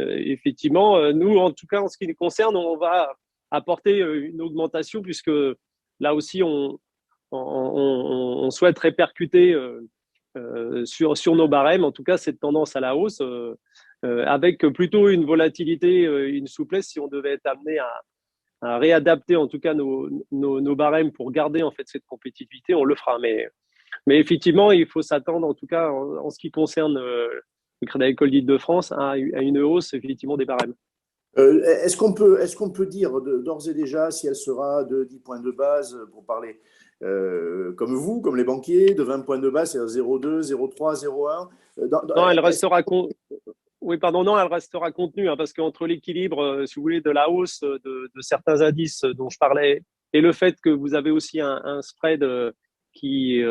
Effectivement, nous, en tout cas, en ce qui nous concerne, on va apporter une augmentation, puisque là aussi, on souhaite répercuter sur nos barèmes, en tout cas, cette tendance à la hausse, avec plutôt une volatilité, une souplesse, si on devait être amené à réadapter en tout cas nos barèmes pour garder en fait cette compétitivité, on le fera. Mais effectivement, il faut s'attendre en tout cas en ce qui concerne le Crédit Agricole d'Île-de-France à une hausse effectivement des barèmes. Est-ce qu'on peut dire d'ores et déjà si elle sera de 10 points de base pour parler comme vous, comme les banquiers, de 20 points de base, c'est-à-dire 0,2, 0,3, 0,1 Non, elle restera oui, pardon, non, elle restera contenue, hein, parce qu'entre l'équilibre, si vous voulez, de la hausse de certains indices dont je parlais et le fait que vous avez aussi un spread qui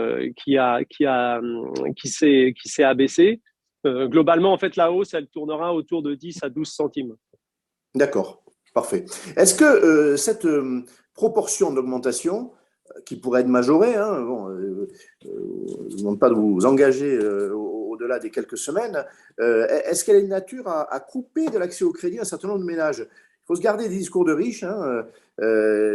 s'est abaissé, globalement, en fait, la hausse, elle tournera autour de 10 à 12 centimes. D'accord, parfait. Est-ce que cette proportion d'augmentation qui pourrait être majorée, hein, bon, je ne demande pas de vous engager au-delà des quelques semaines, est-ce qu'elle est de nature à couper de l'accès au crédit un certain nombre de ménages? Il faut se garder des discours de riches. Hein,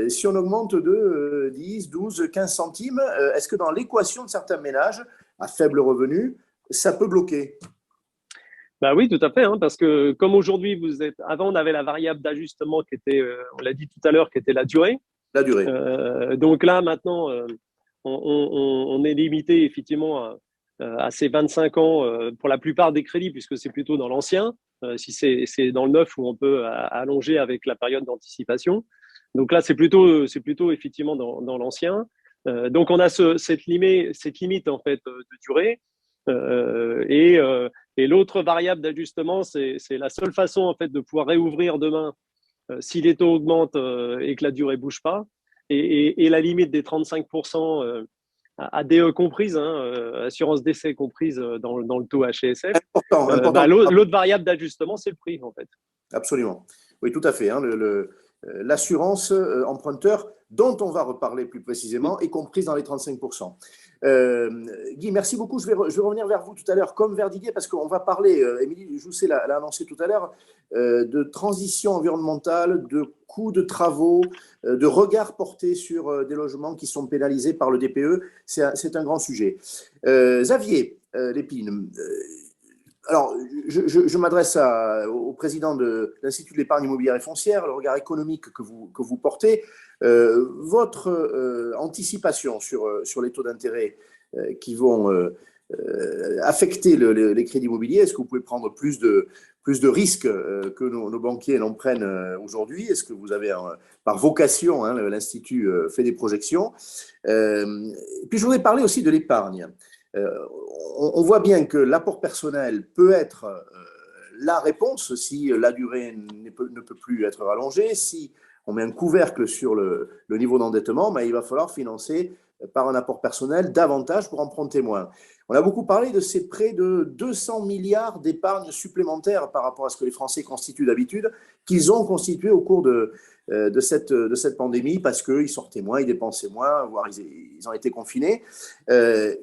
si on augmente de 10, 12, 15 centimes, est-ce que dans l'équation de certains ménages à faible revenu, ça peut bloquer? Bah oui, tout à fait, hein, parce que comme aujourd'hui, avant, on avait la variable d'ajustement qui était, on l'a dit tout à l'heure, qui était la durée. La durée. Donc là, maintenant, on est limité effectivement à ces 25 ans pour la plupart des crédits, puisque c'est plutôt dans l'ancien. Si c'est dans le neuf où on peut allonger avec la période d'anticipation. Donc là, c'est plutôt effectivement dans l'ancien. Donc on a cette limite en fait de durée. Et l'autre variable d'ajustement, c'est la seule façon en fait de pouvoir réouvrir demain si les taux augmentent et que la durée bouge pas. Et la limite des 35% ADE comprise, assurance d'essai comprise dans le taux HCSF. Important. L'autre variable d'ajustement, c'est le prix, en fait. Absolument. Oui, tout à fait. L'assurance emprunteur, dont on va reparler plus précisément, est comprise dans les 35%. Guy, merci beaucoup. Je vais revenir vers vous tout à l'heure, comme vers Didier, parce qu'on va parler, Émilie Jousset l'a annoncé tout à l'heure, de transition environnementale, de coûts de travaux, de regard porté sur des logements qui sont pénalisés par le DPE. C'est un grand sujet. Xavier Lépine, alors, je m'adresse au président de l'Institut de l'épargne immobilière et foncière, le regard économique que vous portez. Votre anticipation sur les taux d'intérêt qui vont affecter les crédits immobiliers, est-ce que vous pouvez prendre plus de risques que nos banquiers n'en prennent aujourd'hui? Est-ce que vous avez, par vocation, l'Institut fait des projections? Et puis, je voudrais parler aussi de l'épargne. On voit bien que l'apport personnel peut être la réponse si la durée ne peut plus être rallongée, si on met un couvercle sur le niveau d'endettement, il va falloir financer par un apport personnel davantage pour emprunter moins. On a beaucoup parlé de ces près de 200 milliards d'épargne supplémentaires par rapport à ce que les Français constituent d'habitude, qu'ils ont constitué au cours de cette pandémie parce qu'ils sortaient moins, ils dépensaient moins, voire ils ont été confinés.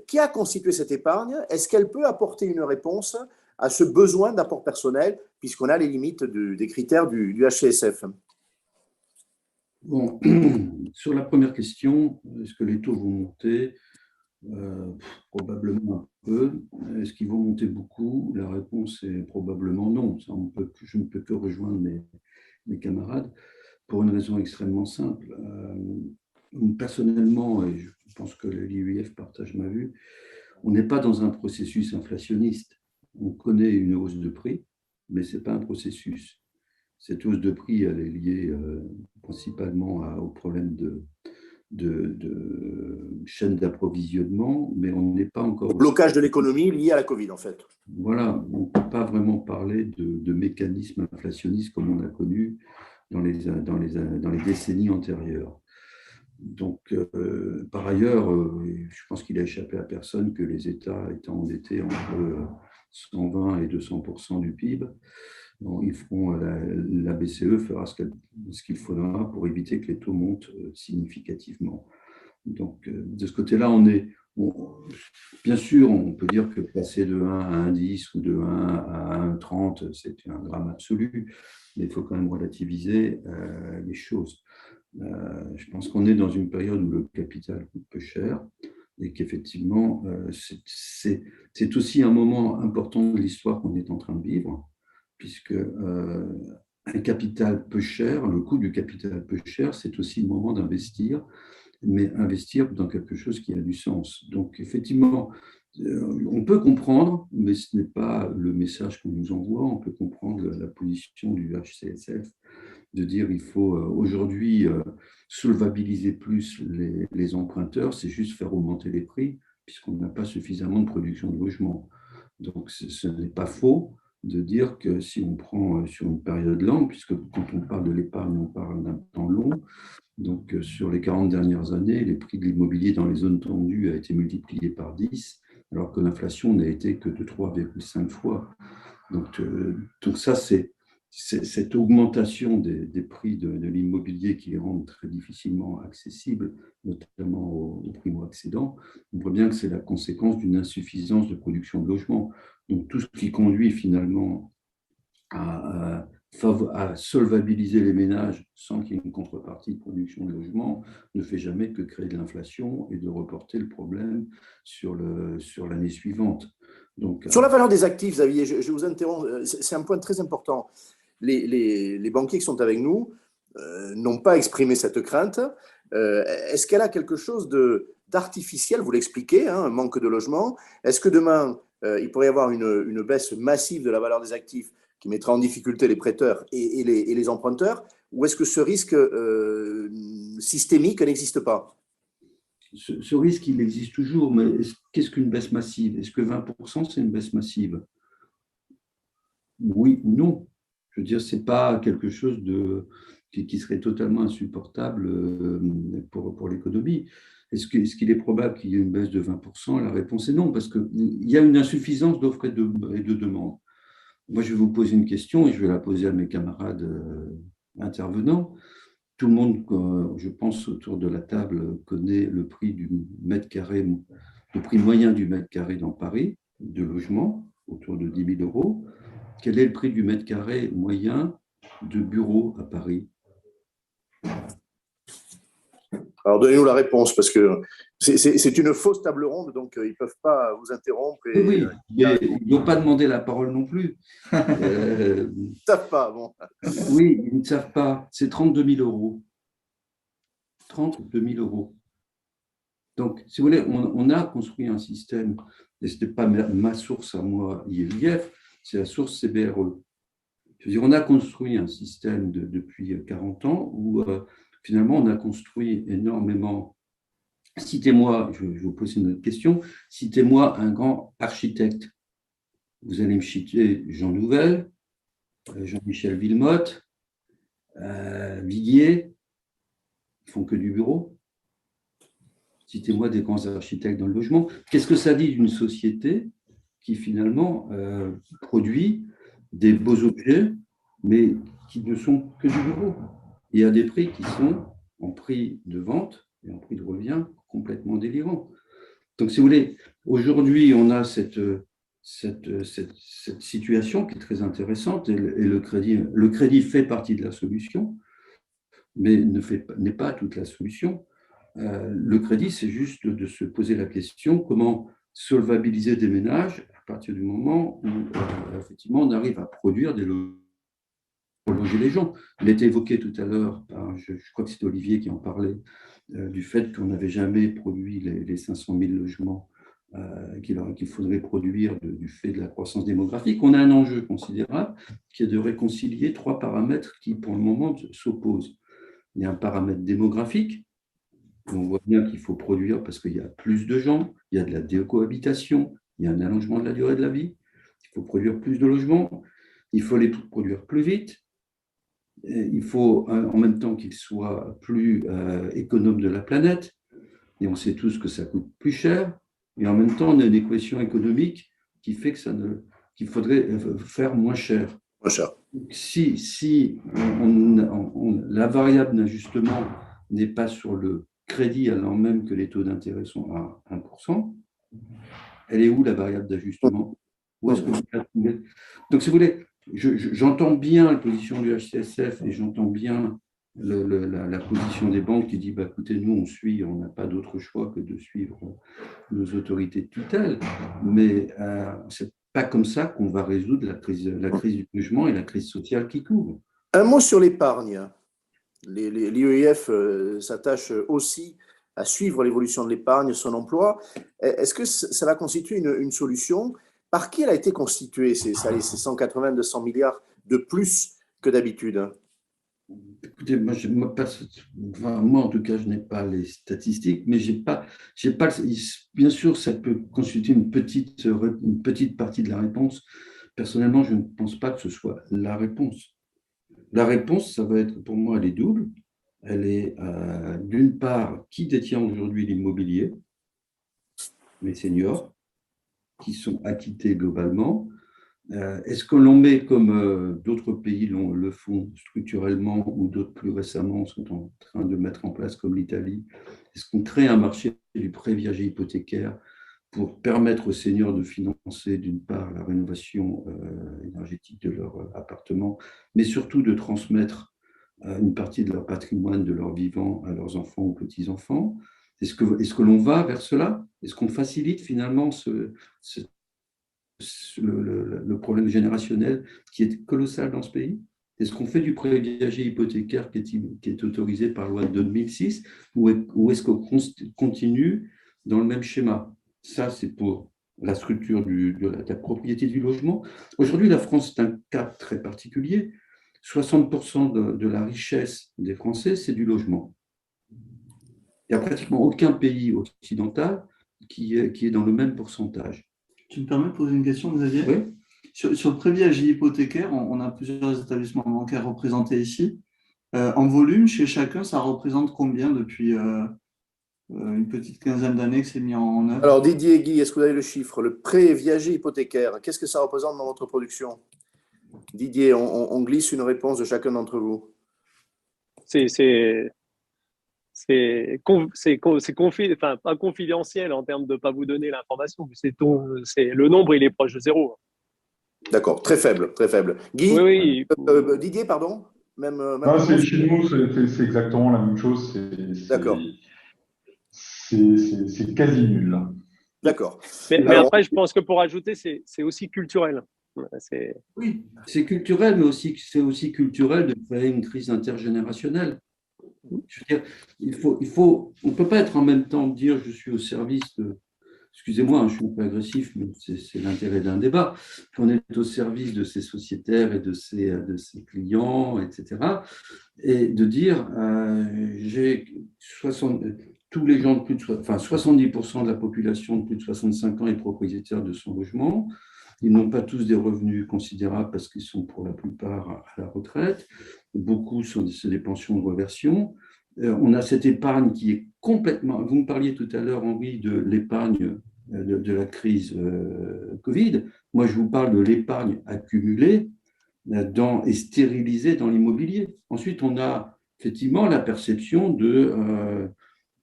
Qui a constitué cette épargne? Est-ce qu'elle peut apporter une réponse à ce besoin d'apport personnel puisqu'on a les limites des critères du HCSF? Bon, sur la première question, est-ce que les taux vont monter? Probablement un peu. Est-ce qu'ils vont monter beaucoup? La réponse est probablement non. Ça, je ne peux que rejoindre mes camarades pour une raison extrêmement simple. Personnellement, et je pense que l'IUIF partage ma vue, on n'est pas dans un processus inflationniste. On connaît une hausse de prix, mais ce n'est pas un processus. Cette hausse de prix, elle est liée principalement au problème de chaîne d'approvisionnement, mais on n'est pas encore… Au blocage de l'économie lié à la Covid, en fait. Voilà, on ne peut pas vraiment parler de mécanisme inflationniste comme on a connu dans les décennies antérieures. Donc, par ailleurs, je pense qu'il a échappé à personne que les États étant endettés entre 120 et 200% du PIB, ils feront, la BCE fera ce qu'il faudra pour éviter que les taux montent significativement. Donc, de ce côté-là, bien sûr, on peut dire que passer de 1 à 1,10 ou de 1 à 1,30, c'est un drame absolu, mais il faut quand même relativiser les choses. Je pense qu'on est dans une période où le capital coûte peu cher et qu'effectivement, c'est aussi un moment important de l'histoire qu'on est en train de vivre, puisque un capital peu cher, le coût du capital peu cher, c'est aussi le moment d'investir, mais investir dans quelque chose qui a du sens. Donc, effectivement, on peut comprendre, mais ce n'est pas le message qu'on nous envoie, on peut comprendre la position du HCSF, de dire il faut aujourd'hui solvabiliser plus les emprunteurs, c'est juste faire augmenter les prix, puisqu'on n'a pas suffisamment de production de logements. Donc, ce n'est pas faux de dire que si on prend sur une période longue, puisque quand on parle de l'épargne, on parle d'un temps long, donc sur les 40 dernières années, les prix de l'immobilier dans les zones tendues a été multiplié par 10, alors que l'inflation n'a été que de 3,5 fois. Donc ça, c'est cette augmentation des prix de l'immobilier qui les rend très difficilement accessibles, notamment aux primo-accédants. On voit bien que c'est la conséquence d'une insuffisance de production de logements. Donc tout ce qui conduit finalement à solvabiliser les ménages sans qu'il y ait une contrepartie de production de logements ne fait jamais que créer de l'inflation et de reporter le problème sur l'année suivante. Donc, sur la valeur des actifs, Xavier, je vous interromps, c'est un point très important. Les banquiers qui sont avec nous n'ont pas exprimé cette crainte. Est-ce qu'elle a quelque chose d'artificiel? Vous l'expliquez, un manque de logement. Est-ce que demain, il pourrait y avoir une baisse massive de la valeur des actifs qui mettrait en difficulté les prêteurs et les emprunteurs? Ou est-ce que ce risque systémique n'existe pas? Ce risque, il existe toujours, mais qu'est-ce qu'une baisse massive? Est-ce que 20%, c'est une baisse massive? Oui ou non? Je veux dire, ce n'est pas quelque chose qui serait totalement insupportable pour l'économie. Est-ce qu'il est probable qu'il y ait une baisse de 20%? La réponse est non, parce qu'il y a une insuffisance d'offres et de demandes. Moi, je vais vous poser une question et je vais la poser à mes camarades intervenants. Tout le monde, je pense, autour de la table connaît le prix du mètre carré, le prix moyen du mètre carré dans Paris, de logement, autour de 10 000 euros. Quel est le prix du mètre carré moyen de bureau à Paris? Alors, donnez-nous la réponse, parce que c'est une fausse table ronde, donc ils ne peuvent pas vous interrompre. Oui, mais ils n'ont pas demandé la parole non plus. Ils ne savent pas, bon. Oui, ils ne savent pas. C'est 32 000 euros. 32 000 euros. Donc, si vous voulez, on a construit un système, et ce n'était pas ma source à moi, IELIF, c'est la source CBRE. Je veux dire, on a construit un système depuis 40 ans où finalement on a construit énormément. Citez-moi, je vais vous poser une autre question, citez-moi un grand architecte. Vous allez me citer Jean Nouvel, Jean-Michel Villemotte, Viguier, ils font que du bureau. Citez-moi des grands architectes dans le logement. Qu'est-ce que ça dit d'une société qui finalement produit des beaux objets, mais qui ne sont que du bureau? Il y a des prix qui sont en prix de vente et en prix de revient complètement délirants. Donc, si vous voulez, aujourd'hui, on a cette situation qui est très intéressante et le crédit fait partie de la solution, mais n'est pas toute la solution. Le crédit, c'est juste de se poser la question comment solvabiliser des ménages à partir du moment où effectivement on arrive à produire des logements pour loger les gens. Il a été évoqué tout à l'heure, je crois que c'est Olivier qui en parlait, du fait qu'on n'avait jamais produit les 500 000 logements qu'il faudrait produire du fait de la croissance démographique. On a un enjeu considérable qui est de réconcilier 3 paramètres qui, pour le moment, s'opposent. Il y a un paramètre démographique. On voit bien qu'il faut produire parce qu'il y a plus de gens, il y a de la décohabitation, il y a un allongement de la durée de la vie, il faut produire plus de logements, il faut les produire plus vite, il faut en même temps qu'ils soient plus économes de la planète, et on sait tous que ça coûte plus cher, et en même temps on a une équation économique qui fait qu'il faudrait faire moins cher. Moins cher. Si la variable d'ajustement n'est pas sur le crédit, alors même que les taux d'intérêt sont à 1%, elle est où la variable d'ajustement? Où est-ce que vous la trouvez? Donc, si vous voulez, j'entends bien la position du HCSF et j'entends bien la position des banques qui dit bah, écoutez, nous, on n'a pas d'autre choix que de suivre nos autorités de tutelle, mais c'est pas comme ça qu'on va résoudre la crise du logement et la crise sociale qui couvre. Un mot sur l'épargne. L'IEIF s'attache aussi à suivre l'évolution de l'épargne, son emploi. Est-ce que ça va constituer une solution? Par qui elle a été constituée, ces 180-200 milliards de plus que d'habitude? Écoutez, moi, en tout cas, je n'ai pas les statistiques, mais bien sûr, ça peut constituer une petite partie de la réponse. Personnellement, je ne pense pas que ce soit la réponse. La réponse, ça va être, pour moi, elle est double. Elle est, d'une part, qui détient aujourd'hui l'immobilier? Les seniors, qui sont acquittés globalement. Est-ce que l'on met, comme d'autres pays le font structurellement, ou d'autres plus récemment sont en train de mettre en place, comme l'Italie, est-ce qu'on crée un marché du prêt viager hypothécaire pour permettre aux seniors de financer, d'une part, la rénovation énergétique de leur appartement, mais surtout de transmettre une partie de leur patrimoine, de leur vivant à leurs enfants ou petits-enfants? Est-ce que l'on va vers cela? Est-ce qu'on facilite finalement le problème générationnel qui est colossal dans ce pays? Est-ce qu'on fait du prêt viager hypothécaire qui est autorisé par la loi de 2006, ou est-ce qu'on continue dans le même schéma? Ça, c'est pour la structure de la propriété du logement. Aujourd'hui, la France est un cas très particulier. 60% de la richesse des Français, c'est du logement. Il n'y a pratiquement aucun pays occidental qui est dans le même pourcentage. Tu me permets de poser une question, Xavier? Oui. Sur le prêt viager hypothécaire, on a plusieurs établissements bancaires représentés ici. En volume, chez chacun, ça représente combien depuis une petite quinzaine d'années que c'est mis en œuvre. Alors, Didier et Guy, est-ce que vous avez le chiffre? Le prêt viager hypothécaire, qu'est-ce que ça représente dans votre production? Didier, on glisse une réponse de chacun d'entre vous. C'est enfin, pas confidentiel en termes de ne pas vous donner l'information. Le nombre, il est proche de zéro. D'accord, très faible, très faible. Guy, Oui. Didier, pardon? Même Non, chez nous, c'est exactement la même chose. D'accord. C'est quasi nul. D'accord. Mais après, je pense que pour ajouter, c'est aussi culturel. Oui, c'est culturel, mais c'est aussi culturel de créer une crise intergénérationnelle. Je veux dire, on ne peut pas être en même temps dire je suis au service de, excusez-moi, je suis un peu agressif, mais c'est l'intérêt d'un débat, qu'on est au service de ses sociétaires et de ses clients, etc. Et de dire, tous les gens de plus de 70% de la population de plus de 65 ans est propriétaire de son logement. Ils n'ont pas tous des revenus considérables parce qu'ils sont pour la plupart à la retraite. Beaucoup sont des pensions de reversion. On a cette épargne qui est complètement… Vous me parliez tout à l'heure, Henri, de l'épargne de la crise Covid. Moi, je vous parle de l'épargne accumulée et stérilisée dans l'immobilier. Ensuite, on a effectivement la perception de…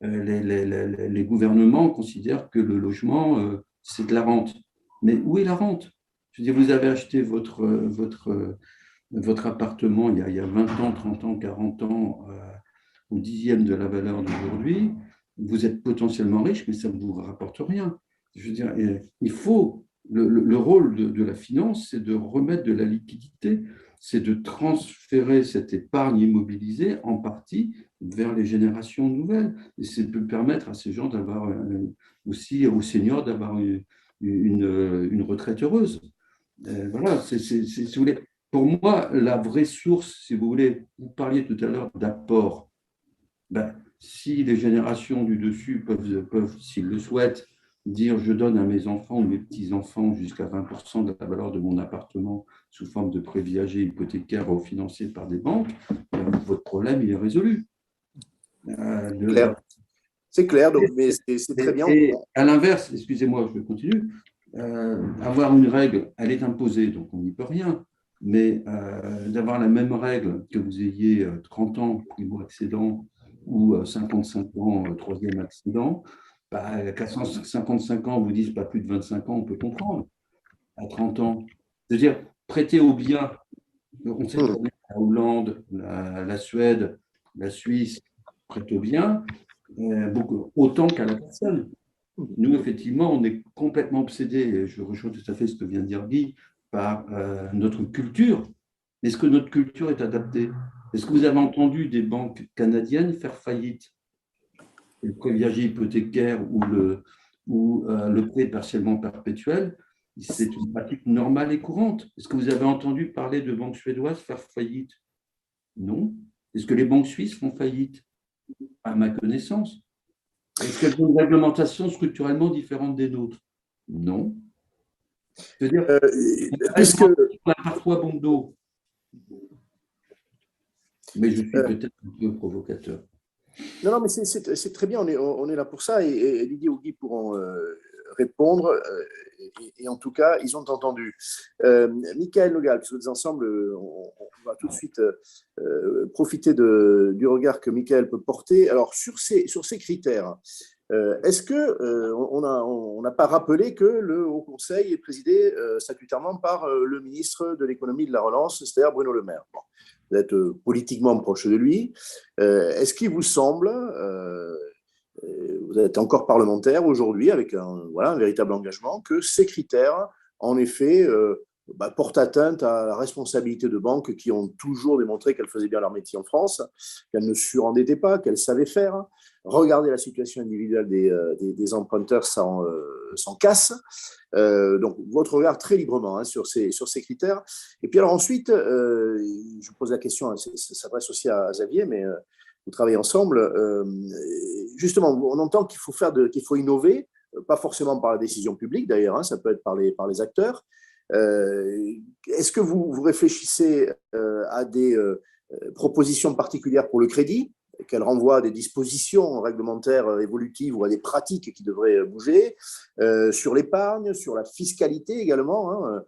les gouvernements considèrent que le logement, c'est de la rente. Mais où est la rente? Je veux dire, vous avez acheté votre appartement il y a 20 ans, 30 ans, 40 ans, au dixième de la valeur d'aujourd'hui. Vous êtes potentiellement riche, mais ça ne vous rapporte rien. Je veux dire, il faut… Le rôle de la finance, c'est de remettre de la liquidité, c'est de transférer cette épargne immobilisée en partie vers les générations nouvelles. Et c'est de permettre à ces gens d'avoir aussi, aux seniors, d'avoir une retraite heureuse. Voilà, si vous voulez, pour moi, la vraie source, si vous voulez, vous parliez tout à l'heure d'apport. Si les générations du dessus peuvent, s'ils le souhaitent, dire je donne à mes enfants ou mes petits-enfants jusqu'à 20% de la valeur de mon appartement sous forme de prêt viager hypothécaire financé par des banques, votre problème, il est résolu. C'est clair, donc, mais c'est très bien. Et à l'inverse, excusez-moi, je continue, avoir une règle, elle est imposée, donc on n'y peut rien, mais d'avoir la même règle que vous ayez 30 ans primo-accédant ou 55 ans troisième accédant, qu'à 55 ans, vous disent pas plus de 25 ans, on peut comprendre. À 30 ans, c'est-à-dire prêter au bien, on sait que la Hollande, la Suède, la Suisse prêtent au bien, autant qu'à la personne. Nous, effectivement, on est complètement obsédés, et je rejoins tout à fait ce que vient de dire Guy, par notre culture. Est-ce que notre culture est adaptée? Est-ce que vous avez entendu des banques canadiennes faire faillite? Le prêt viager hypothécaire ou le prêt partiellement perpétuel, c'est une pratique normale et courante. Est-ce que vous avez entendu parler de banques suédoises faire faillite? Non. Est-ce que les banques suisses font faillite? À ma connaissance. Est-ce qu'elles ont une réglementation structurellement différente des nôtres? Non. C'est-à-dire, puisque parfois bon dos. Mais je suis peut-être un peu provocateur. Non, mais c'est très bien, on est là pour ça, et Didier ou Guy pourront répondre, et en tout cas, ils ont entendu. Michael Nogal, puisque vous êtes ensemble, on va tout de suite profiter du regard que Michael peut porter. Alors, sur ces critères, est-ce qu'on n'a pas rappelé que le Haut Conseil est présidé statutairement par le ministre de l'économie et de la relance, c'est-à-dire Bruno Le Maire? Bon. Vous êtes politiquement proche de lui. Est-ce qu'il vous semble, vous êtes encore parlementaire aujourd'hui avec un véritable engagement, que ces critères, en effet, portent atteinte à la responsabilité de banques qui ont toujours démontré qu'elles faisaient bien leur métier en France, qu'elles ne surendettaient pas, qu'elles savaient faire, regarder la situation individuelle des emprunteurs sans casse. Donc, votre regard très librement sur ces critères. Et puis, alors ensuite, je vous pose la question, ça s'adresse aussi à Xavier, mais vous travaillez ensemble. Justement, on entend qu'il faut innover, pas forcément par la décision publique d'ailleurs, ça peut être par les acteurs. Est-ce que vous réfléchissez à des propositions particulières pour le crédit? qu'elle renvoie à des dispositions réglementaires évolutives ou à des pratiques qui devraient bouger, sur l'épargne, sur la fiscalité également. Hein.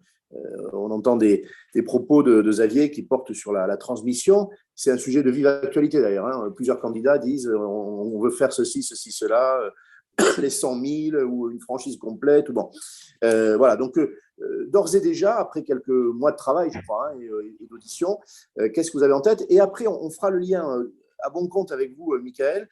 On entend des propos de Xavier qui portent sur la transmission. C'est un sujet de vive actualité d'ailleurs. Hein. Plusieurs candidats disent on veut faire ceci, cela, les 100 000 ou une franchise complète. Bon. Voilà, donc d'ores et déjà, après quelques mois de travail, je crois, hein, et d'audition, qu'est-ce que vous avez en tête? Et après, on fera le lien à bon compte avec vous, Michael,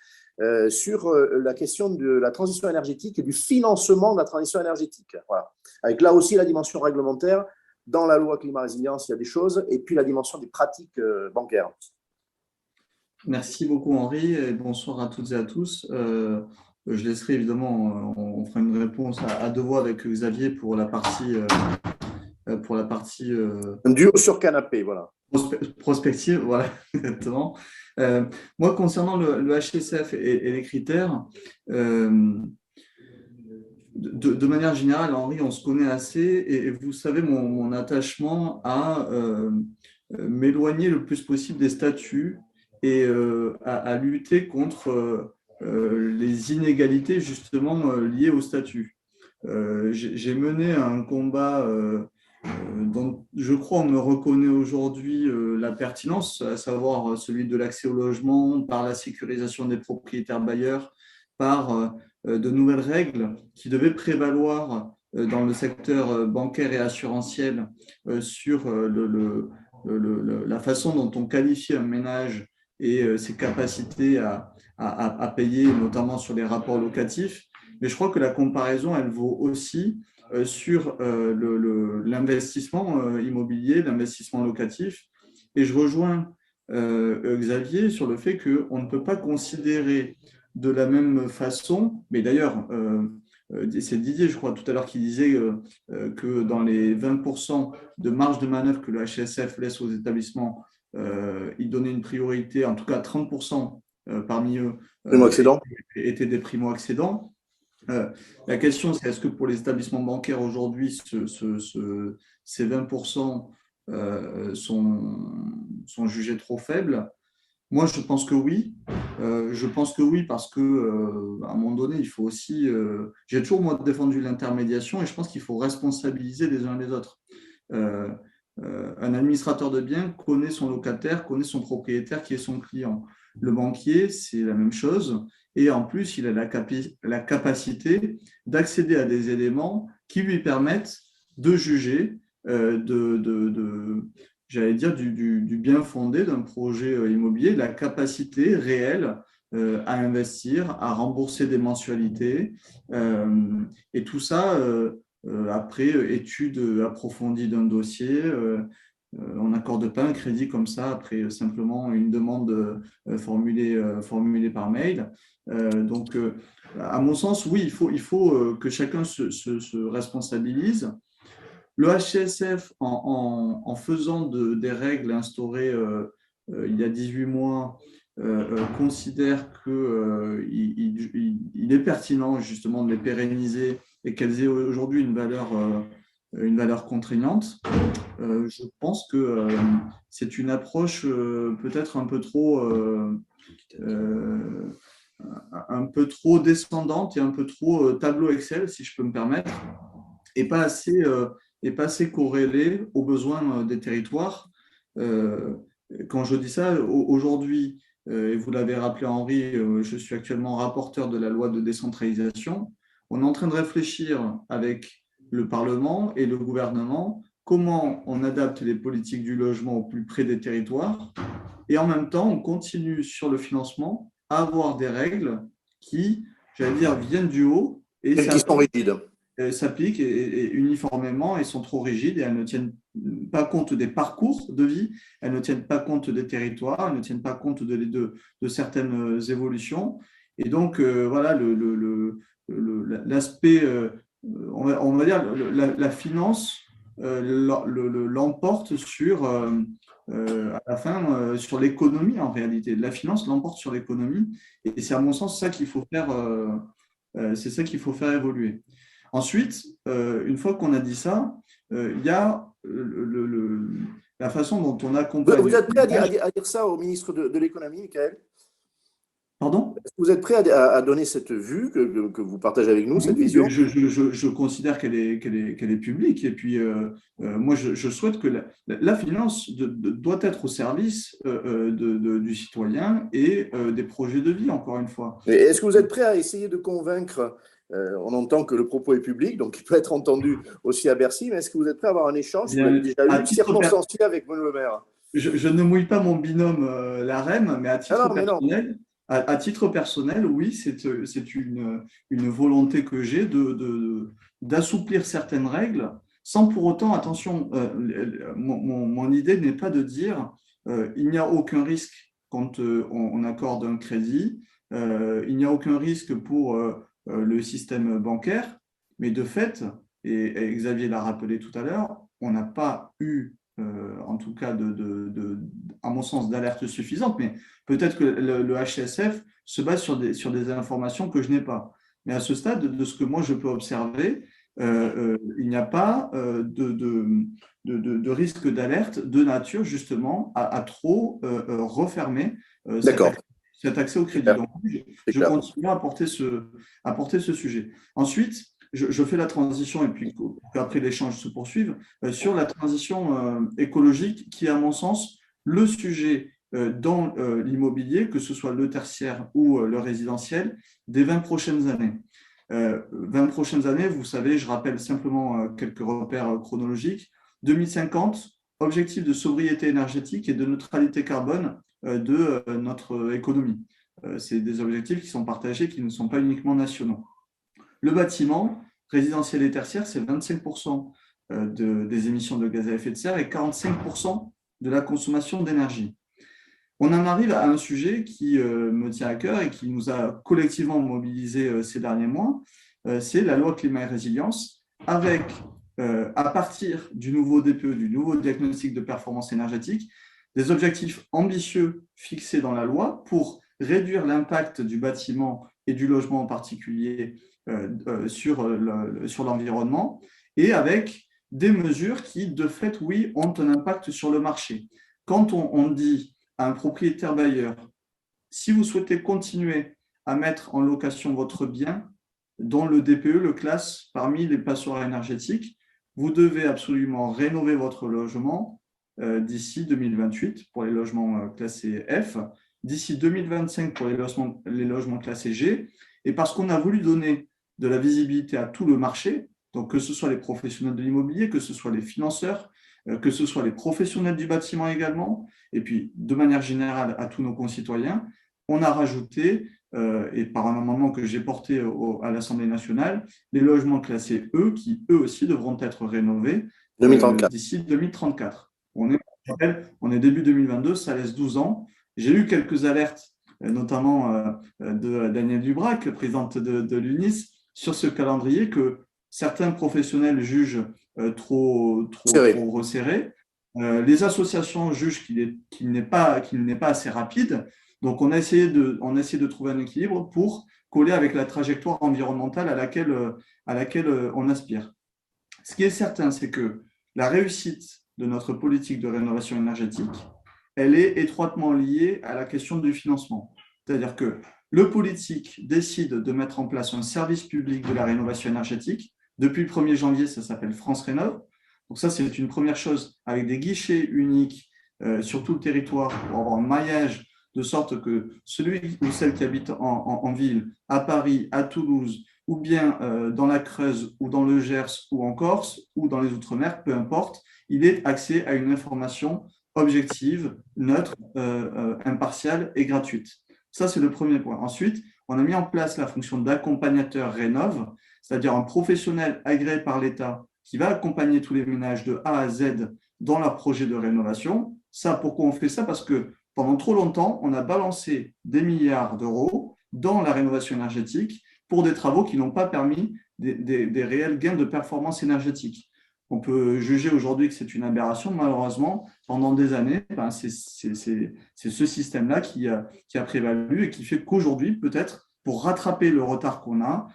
sur la question de la transition énergétique et du financement de la transition énergétique. Voilà. Avec là aussi la dimension réglementaire. Dans la loi climat résilience, il y a des choses, et puis la dimension des pratiques bancaires. Merci beaucoup, Henri, et bonsoir à toutes et à tous. Je laisserai évidemment, on fera une réponse à deux voix avec Xavier pour la partie. Un duo sur canapé, voilà. Prospective, voilà, exactement. Moi, concernant le HSF et les critères, de manière générale, Henri, on se connaît assez, et vous savez mon attachement à m'éloigner le plus possible des statuts et à lutter contre les inégalités justement liées au statut. J'ai mené un combat dont je crois on me reconnaît aujourd'hui la pertinence, à savoir celui de l'accès au logement par la sécurisation des propriétaires bailleurs, par de nouvelles règles qui devaient prévaloir dans le secteur bancaire et assurantiel sur la façon dont on qualifie un ménage et ses capacités à payer, notamment sur les rapports locatifs. Mais je crois que la comparaison, elle vaut aussi sur l'investissement immobilier, l'investissement locatif. Et je rejoins Xavier sur le fait qu'on ne peut pas considérer de la même façon, mais d'ailleurs, c'est Didier, je crois, tout à l'heure, qui disait que dans les 20% de marge de manœuvre que le HSF laisse aux établissements, il donnait une priorité, en tout cas 30% parmi eux étaient des primo-accédants. La question, c'est est-ce que pour les établissements bancaires aujourd'hui, ces 20% sont jugés trop faibles? Moi, je pense que oui. Je pense que oui parce que à un moment donné, il faut aussi. J'ai toujours moi défendu l'intermédiation et je pense qu'il faut responsabiliser les uns les autres. Un administrateur de biens connaît son locataire, connaît son propriétaire qui est son client. Le banquier, c'est la même chose. Et en plus, il a la capacité d'accéder à des éléments qui lui permettent de juger j'allais dire, du bien fondé d'un projet immobilier, la capacité réelle à investir, à rembourser des mensualités. Et tout ça, après étude approfondie d'un dossier, on n'accorde pas un crédit comme ça, après simplement une demande formulée par mail. Donc, à mon sens, oui, il faut que chacun se responsabilise. Le HCSF, en faisant des règles instaurées il y a 18 mois, considère qu'il est pertinent justement de les pérenniser et qu'elles aient aujourd'hui une valeur contraignante. Je pense que c'est une approche peut-être un peu trop descendante et un peu trop tableau Excel, si je peux me permettre, et pas assez corrélé aux besoins des territoires. Quand je dis ça, aujourd'hui, et vous l'avez rappelé Henri, je suis actuellement rapporteur de la loi de décentralisation. On est en train de réfléchir avec le Parlement et le gouvernement comment on adapte les politiques du logement au plus près des territoires et en même temps, on continue sur le financement à avoir des règles qui, j'allais dire, viennent du haut et qui sont rigides. S'appliquent uniformément et sont trop rigides et elles ne tiennent pas compte des parcours de vie, elles ne tiennent pas compte des territoires, elles ne tiennent pas compte de certaines évolutions. Et donc, voilà, l'aspect, on va dire, la finance l'emporte à la fin, sur l'économie en réalité. La finance l'emporte sur l'économie et c'est à mon sens ça qu'il faut faire, c'est ça qu'il faut faire évoluer. Ensuite, une fois qu'on a dit ça, il y a la façon dont on accompagne. Vous êtes prêt à dire ça au ministre de l'économie, Michael? Pardon? Est-ce que vous êtes prêt à donner cette vue que vous partagez avec nous, cette Oui, vision? je considère qu'elle est publique. Et puis, moi, je souhaite que la finance doit être au service du citoyen et des projets de vie, encore une fois. Et est-ce que vous êtes prêt à essayer de convaincre, on entend que le propos est public, donc il peut être entendu aussi à Bercy, mais est-ce que vous êtes prêt à avoir un échange, si vous l'avez Bien, déjà à eu, titre circonstancié avec Bruno Le Maire? je ne mouille pas mon binôme, la REM, mais Ah non, mais non. à titre personnel, oui, c'est une volonté que j'ai d'assouplir certaines règles sans pour autant, attention, mon idée n'est pas de dire il n'y a aucun risque quand on accorde un crédit, il n'y a aucun risque pour le système bancaire, mais de fait, et Xavier l'a rappelé tout à l'heure, on n'a pas eu en tout cas, à mon sens, d'alerte suffisante, mais peut-être que le HCSF se base sur des informations que je n'ai pas. Mais à ce stade, de ce que moi je peux observer, il n'y a pas de risque d'alerte de nature justement à trop refermer D'accord. cet accès au crédit. Donc, je continue à porter ce sujet. Ensuite, je fais la transition et puis après l'échange se poursuive sur la transition écologique qui est à mon sens le sujet dans l'immobilier, que ce soit le tertiaire ou le résidentiel, des 20 prochaines années. 20 prochaines années, vous savez, je rappelle simplement quelques repères chronologiques. 2050, objectif de sobriété énergétique et de neutralité carbone de notre économie. C'est des objectifs qui sont partagés, qui ne sont pas uniquement nationaux. Le bâtiment, résidentiel et tertiaire, c'est 25% des émissions de gaz à effet de serre et 45% de la consommation d'énergie. On en arrive à un sujet qui me tient à cœur et qui nous a collectivement mobilisés ces derniers mois, c'est la loi climat et résilience, avec, à partir du nouveau DPE, du nouveau diagnostic de performance énergétique, des objectifs ambitieux fixés dans la loi pour réduire l'impact du bâtiment et du logement en particulier sur l'environnement, et avec des mesures qui, de fait, oui, ont un impact sur le marché. Quand on dit à un propriétaire bailleur, si vous souhaitez continuer à mettre en location votre bien, dont le DPE le classe parmi les passoires énergétiques, vous devez absolument rénover votre logement d'ici 2028 pour les logements classés F, d'ici 2025 pour les logements classés G, et parce qu'on a voulu donner de la visibilité à tout le marché, donc que ce soit les professionnels de l'immobilier, que ce soit les financeurs, que ce soit les professionnels du bâtiment également, et puis de manière générale à tous nos concitoyens, on a rajouté, et par un amendement que j'ai porté à l'Assemblée nationale, les logements classés E qui eux aussi devront être rénovés d'ici 2034. On est début 2022, ça laisse 12 ans. J'ai eu quelques alertes, notamment de Danielle Dubrac, présidente de l'UNIS, sur ce calendrier que certains professionnels jugent trop resserré. Les associations jugent qu'il n'est pas assez rapide. Donc, on a essayé de trouver un équilibre pour coller avec la trajectoire environnementale à laquelle on aspire. Ce qui est certain, c'est que la réussite de notre politique de rénovation énergétique, elle est étroitement liée à la question du financement. C'est-à-dire que le politique décide de mettre en place un service public de la rénovation énergétique. Depuis le 1er janvier, ça s'appelle France Rénov'. Donc ça, c'est une première chose, avec des guichets uniques sur tout le territoire pour avoir un maillage de sorte que celui ou celle qui habite en ville, à Paris, à Toulouse, ou bien dans la Creuse, ou dans le Gers, ou en Corse, ou dans les Outre-mer, peu importe, il ait accès à une information objective, neutre, impartiale et gratuite. Ça, c'est le premier point. Ensuite, on a mis en place la fonction d'accompagnateur Rénov', c'est-à-dire un professionnel agréé par l'État qui va accompagner tous les ménages de A à Z dans leur projet de rénovation. Ça, pourquoi on fait ça? Parce que pendant trop longtemps, on a balancé des milliards d'euros dans la rénovation énergétique pour des travaux qui n'ont pas permis des réels gains de performance énergétique. On peut juger aujourd'hui que c'est une aberration. Malheureusement, pendant des années, c'est ce système-là qui a prévalu et qui fait qu'aujourd'hui, peut-être, pour rattraper le retard qu'on a,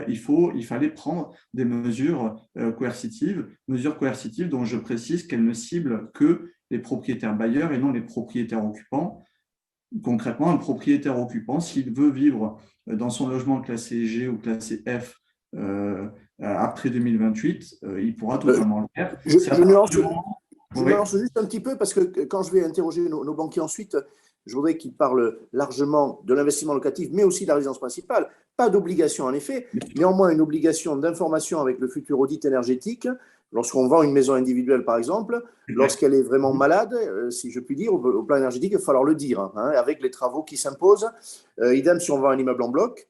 il fallait prendre des mesures coercitives dont je précise qu'elles ne ciblent que les propriétaires bailleurs et non les propriétaires occupants. concrètement, un propriétaire occupant, s'il veut vivre dans son logement classé G ou classé F après 2028, il pourra totalement le faire. Je nuance juste un petit peu parce que quand je vais interroger nos banquiers ensuite, je voudrais qu'ils parlent largement de l'investissement locatif, mais aussi de la résidence principale. Pas d'obligation en effet, néanmoins une obligation d'information avec le futur audit énergétique. Lorsqu'on vend une maison individuelle, par exemple, lorsqu'elle est vraiment malade, si je puis dire, au plan énergétique, il va falloir le dire, hein, avec les travaux qui s'imposent. Idem si on vend un immeuble en bloc.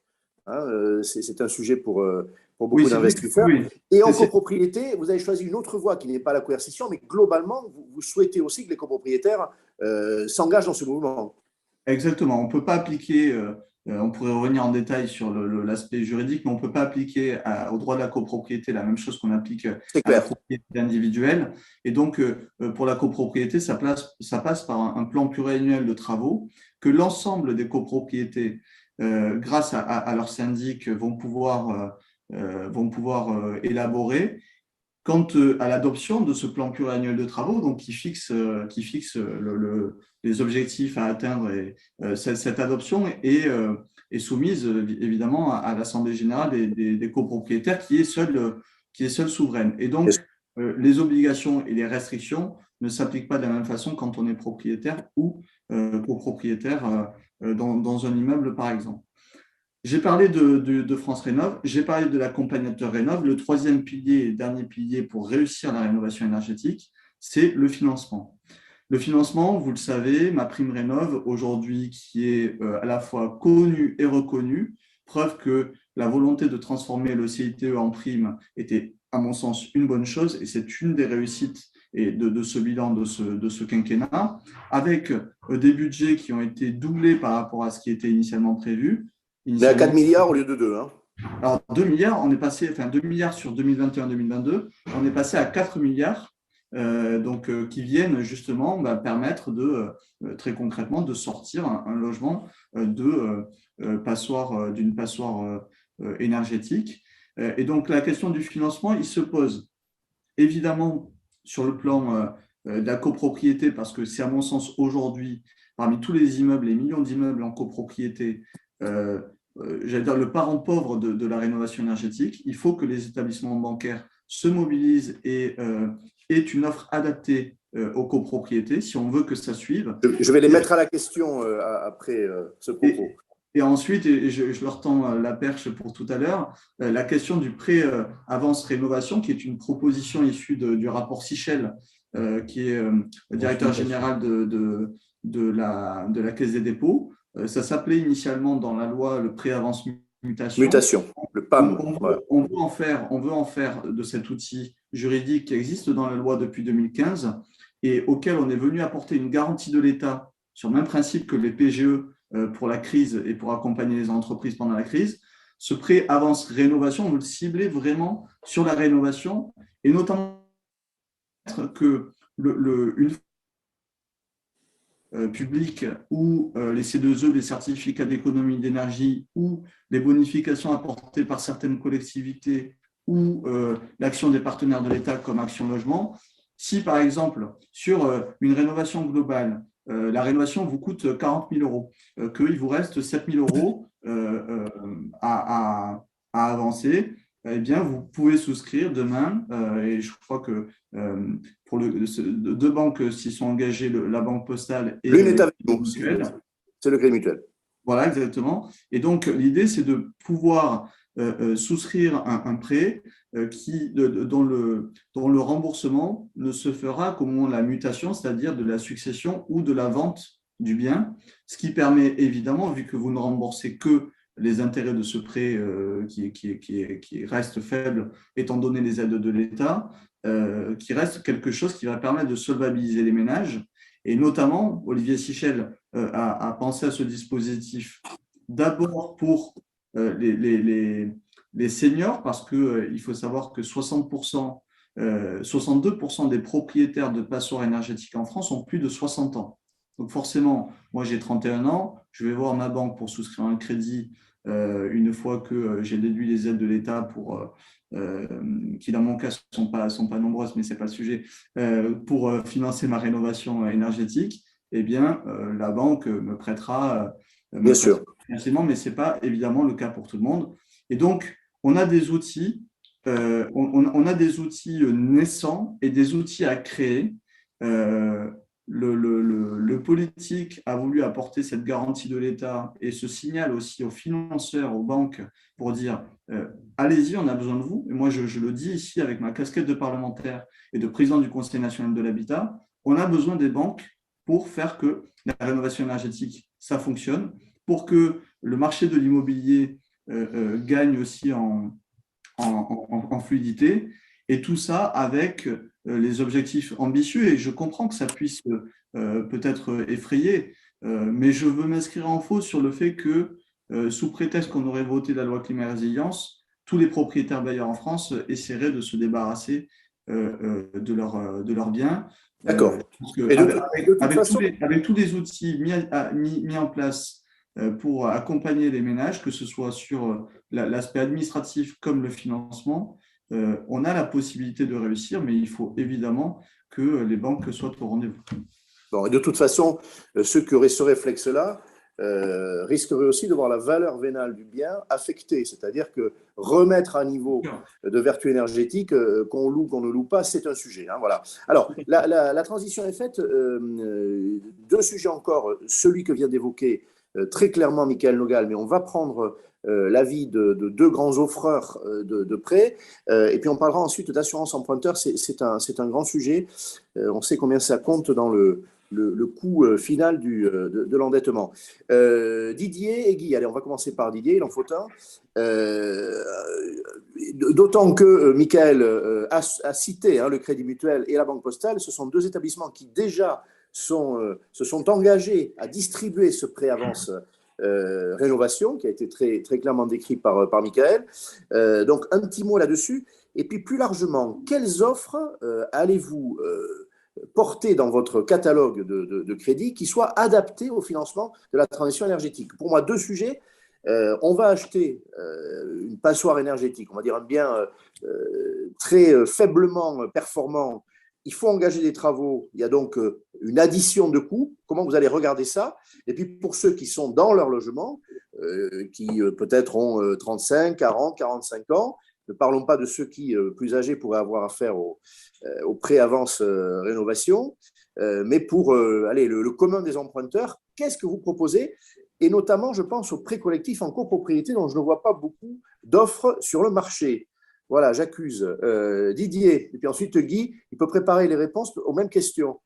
C'est un sujet pour beaucoup d'investisseurs. Et en copropriété, vous avez choisi une autre voie qui n'est pas la coercition, mais globalement, vous souhaitez aussi que les copropriétaires s'engagent dans ce mouvement. Exactement. On ne peut pas appliquer, on pourrait revenir en détail sur l'aspect juridique, mais on ne peut pas appliquer au droit de la copropriété la même chose qu'on applique à la propriété individuelle. Et donc, pour la copropriété, ça passe par un plan pluriannuel de travaux que l'ensemble des copropriétés, grâce à leur syndic, vont pouvoir élaborer quant à l'adoption de ce plan pluriannuel de travaux, donc qui fixe les objectifs à atteindre. Et cette adoption est soumise évidemment à l'Assemblée générale des copropriétaires qui est seule souveraine. Et donc, les obligations et les restrictions ne s'appliquent pas de la même façon quand on est propriétaire ou copropriétaire dans un immeuble, par exemple. J'ai parlé de France Rénov', j'ai parlé de l'accompagnateur Rénov'. Le troisième pilier et dernier pilier pour réussir la rénovation énergétique, c'est le financement. Le financement, vous le savez, MaPrimeRénov', aujourd'hui, qui est à la fois connu et reconnu, preuve que la volonté de transformer le CITE en prime était, à mon sens, une bonne chose, et c'est une des réussites de ce bilan de ce quinquennat, avec des budgets qui ont été doublés par rapport à ce qui était initialement prévu. Mais à 4 milliards au lieu de 2. Hein. Alors, 2 milliards, on est passé, 2 milliards sur 2021-2022, on est passé à 4 milliards, qui viennent justement permettre très concrètement de sortir un logement d'une passoire énergétique. Et donc, la question du financement, il se pose évidemment sur le plan de la copropriété, parce que c'est à mon sens aujourd'hui, parmi tous les immeubles, les millions d'immeubles en copropriété, j'allais dire le parent pauvre de la rénovation énergétique. Il faut que les établissements bancaires se mobilisent et aient une offre adaptée aux copropriétés si on veut que ça suive. Je vais les mettre à la question après ce propos. Et ensuite, je leur tends la perche pour tout à l'heure, la question du prêt avance rénovation, qui est une proposition issue du rapport Sichel, qui est le directeur général de la Caisse des dépôts. Ça s'appelait initialement dans la loi le prêt avance mutation. Le PAM. On veut en faire de cet outil juridique qui existe dans la loi depuis 2015 et auquel on est venu apporter une garantie de l'État sur le même principe que les PGE pour la crise et pour accompagner les entreprises pendant la crise. Ce prêt avance rénovation, on veut le cibler vraiment sur la rénovation et notamment que une public ou les C2E, les certificats d'économie d'énergie ou les bonifications apportées par certaines collectivités ou l'action des partenaires de l'État comme Action Logement. Si, par exemple, sur une rénovation globale, la rénovation vous coûte 40 000 euros, qu'il vous reste 7 000 euros à avancer, eh bien, vous pouvez souscrire demain, et je crois que pour deux banques s'y sont engagées, la Banque Postale et l'une est avec nous, c'est le Crédit Mutuel. Voilà, exactement. Et donc, l'idée, c'est de pouvoir souscrire un prêt dont le remboursement ne se fera qu'au moment de la mutation, c'est-à-dire de la succession ou de la vente du bien, ce qui permet évidemment, vu que vous ne remboursez que les intérêts de ce prêt qui reste faible, étant donné les aides de l'État, qui reste quelque chose qui va permettre de solvabiliser les ménages. Et notamment, Olivier Sichel a pensé à ce dispositif d'abord pour les seniors, parce qu'il faut savoir que 62% des propriétaires de passoires énergétiques en France ont plus de 60 ans. Donc forcément, moi j'ai 31 ans, je vais voir ma banque pour souscrire un crédit une fois que j'ai déduit les aides de l'État qui dans mon cas sont pas nombreuses, mais c'est pas le sujet, pour financer ma rénovation énergétique. eh bien, la banque me prêtera Bien sûr. financièrement, mais ce n'est pas évidemment le cas pour tout le monde. Et donc, on a des outils, on a des outils naissants et des outils à créer. Le politique a voulu apporter cette garantie de l'État et ce signal aussi aux financeurs, aux banques, pour dire allez-y, on a besoin de vous. Et moi, je le dis ici avec ma casquette de parlementaire et de président du Conseil national de l'habitat, on a besoin des banques pour faire que la rénovation énergétique, ça fonctionne, pour que le marché de l'immobilier gagne aussi en fluidité, et tout ça avec les objectifs ambitieux. Et je comprends que ça puisse peut-être effrayer, mais je veux m'inscrire en faux sur le fait que, sous prétexte qu'on aurait voté la loi climat et résilience, tous les propriétaires bailleurs en France essaieraient de se débarrasser de leurs biens. D'accord. Avec tous les outils mis en place pour accompagner les ménages, que ce soit sur l'aspect administratif comme le financement, on a la possibilité de réussir, mais il faut évidemment que les banques soient au rendez-vous. Bon, et de toute façon, ceux qui auraient ce réflexe-là risqueraient aussi de voir la valeur vénale du bien affectée, c'est-à-dire que remettre à niveau de vertu énergétique, qu'on loue, qu'on ne loue pas, c'est un sujet. Hein, voilà. Alors, la transition est faite. Deux sujets encore, celui que vient d'évoquer très clairement Michael Nogal, mais on va prendre l'avis de deux grands offreurs de prêts, et puis on parlera ensuite d'assurance emprunteur. C'est un grand sujet. On sait combien ça compte dans le coût final de l'endettement. Didier et Guy, allez, on va commencer par Didier, il en faut un. D'autant que Michael a cité le Crédit Mutuel et la Banque Postale, ce sont deux établissements qui déjà se sont engagés à distribuer ce prêt-avance rénovation, qui a été très, très clairement décrit par Michael. Donc, un petit mot là-dessus. Et puis, plus largement, quelles offres allez-vous porter dans votre catalogue de crédits qui soient adaptés au financement de la transition énergétique? Pour moi, deux sujets. On va acheter une passoire énergétique, on va dire un bien très faiblement performant. Il faut engager des travaux, il y a donc une addition de coûts. Comment vous allez regarder ça? Et puis pour ceux qui sont dans leur logement, qui peut-être ont 35, 40, 45 ans, ne parlons pas de ceux qui, plus âgés, pourraient avoir affaire au pré-avance rénovation, mais pour le commun des emprunteurs, qu'est-ce que vous proposez? Et notamment, je pense aux prêts collectifs en copropriété dont je ne vois pas beaucoup d'offres sur le marché. Voilà, j'accuse Didier. Et puis ensuite, Guy, il peut préparer les réponses aux mêmes questions.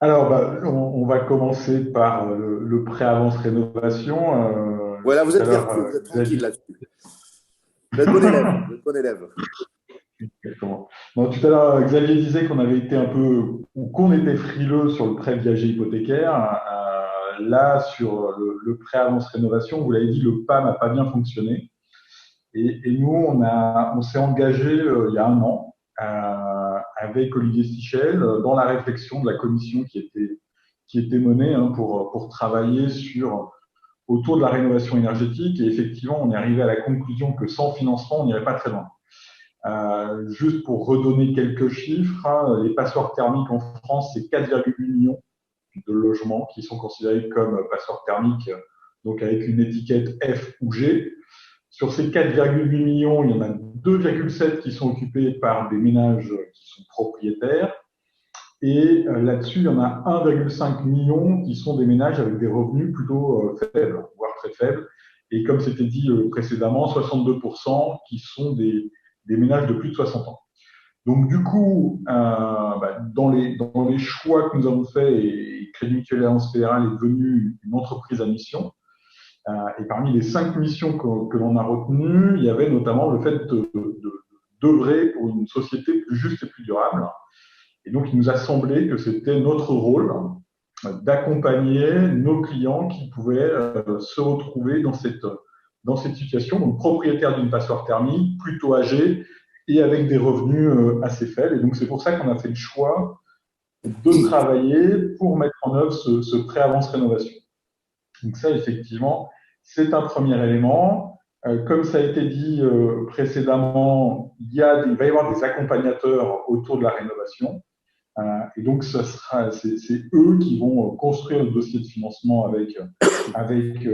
Alors, on va commencer par le pré-avance rénovation. Voilà, vous êtes vertueux, vous êtes tranquille là-dessus. Vous êtes bon élève. Vous êtes bon élève. Exactement. Non, tout à l'heure, Xavier disait qu'on avait été un peu, ou qu'on était frileux sur le prêt viager hypothécaire. Là, sur le prêt-avance rénovation, vous l'avez dit, le PAM n'a pas bien fonctionné. Et nous, on s'est engagé il y a un an avec Olivier Stichel dans la réflexion de la commission qui était menée pour travailler autour de la rénovation énergétique. Et effectivement, on est arrivé à la conclusion que sans financement, on n'irait pas très loin. Juste pour redonner quelques chiffres, les passoires thermiques en France, c'est 4,8 millions de logements qui sont considérés comme passoires thermiques, donc avec une étiquette F ou G. Sur ces 4,8 millions, il y en a 2,7 qui sont occupés par des ménages qui sont propriétaires. Et là-dessus, il y en a 1,5 million qui sont des ménages avec des revenus plutôt faibles, voire très faibles. Et comme c'était dit précédemment, 62% qui sont des ménages de plus de 60 ans. Donc, du coup, dans les choix que nous avons faits, et Crédit Mutuel Alliance Fédérale est devenu une entreprise à mission. Et parmi les 5 missions que l'on a retenues, il y avait notamment le fait d'œuvrer pour une société plus juste et plus durable. Et donc, il nous a semblé que c'était notre rôle d'accompagner nos clients qui pouvaient se retrouver dans cette situation, donc propriétaires d'une passoire thermique, plutôt âgés et avec des revenus assez faibles. Et donc, c'est pour ça qu'on a fait le choix de travailler pour mettre en œuvre ce pré-avance rénovation. Donc ça, effectivement, c'est un premier élément. Comme ça a été dit précédemment, il va y avoir des accompagnateurs autour de la rénovation. Et donc, c'est eux qui vont construire le dossier de financement avec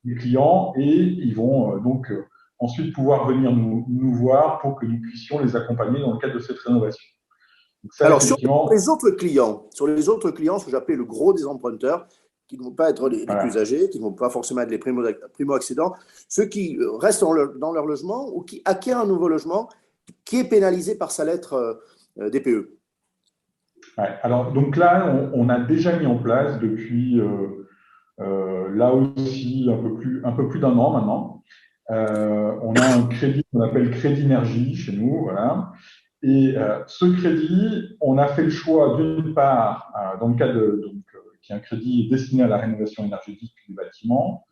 les clients et ils vont donc ensuite pouvoir venir nous voir pour que nous puissions les accompagner dans le cadre de cette rénovation. Donc ça, alors, sur les autres clients, ce que j'appelle le gros des emprunteurs, qui ne vont pas être les plus âgés, qui ne vont pas forcément être les primo-accédants, ceux qui restent dans leur logement ou qui acquièrent un nouveau logement qui est pénalisé par sa lettre DPE. Ouais, alors, donc là, on a déjà mis en place depuis là aussi un peu plus d'un an maintenant. On a un crédit qu'on appelle Crédit Énergie chez nous, voilà. Et ce crédit, on a fait le choix d'une part, dans le cadre qui est un crédit destiné à la rénovation énergétique du bâtiment,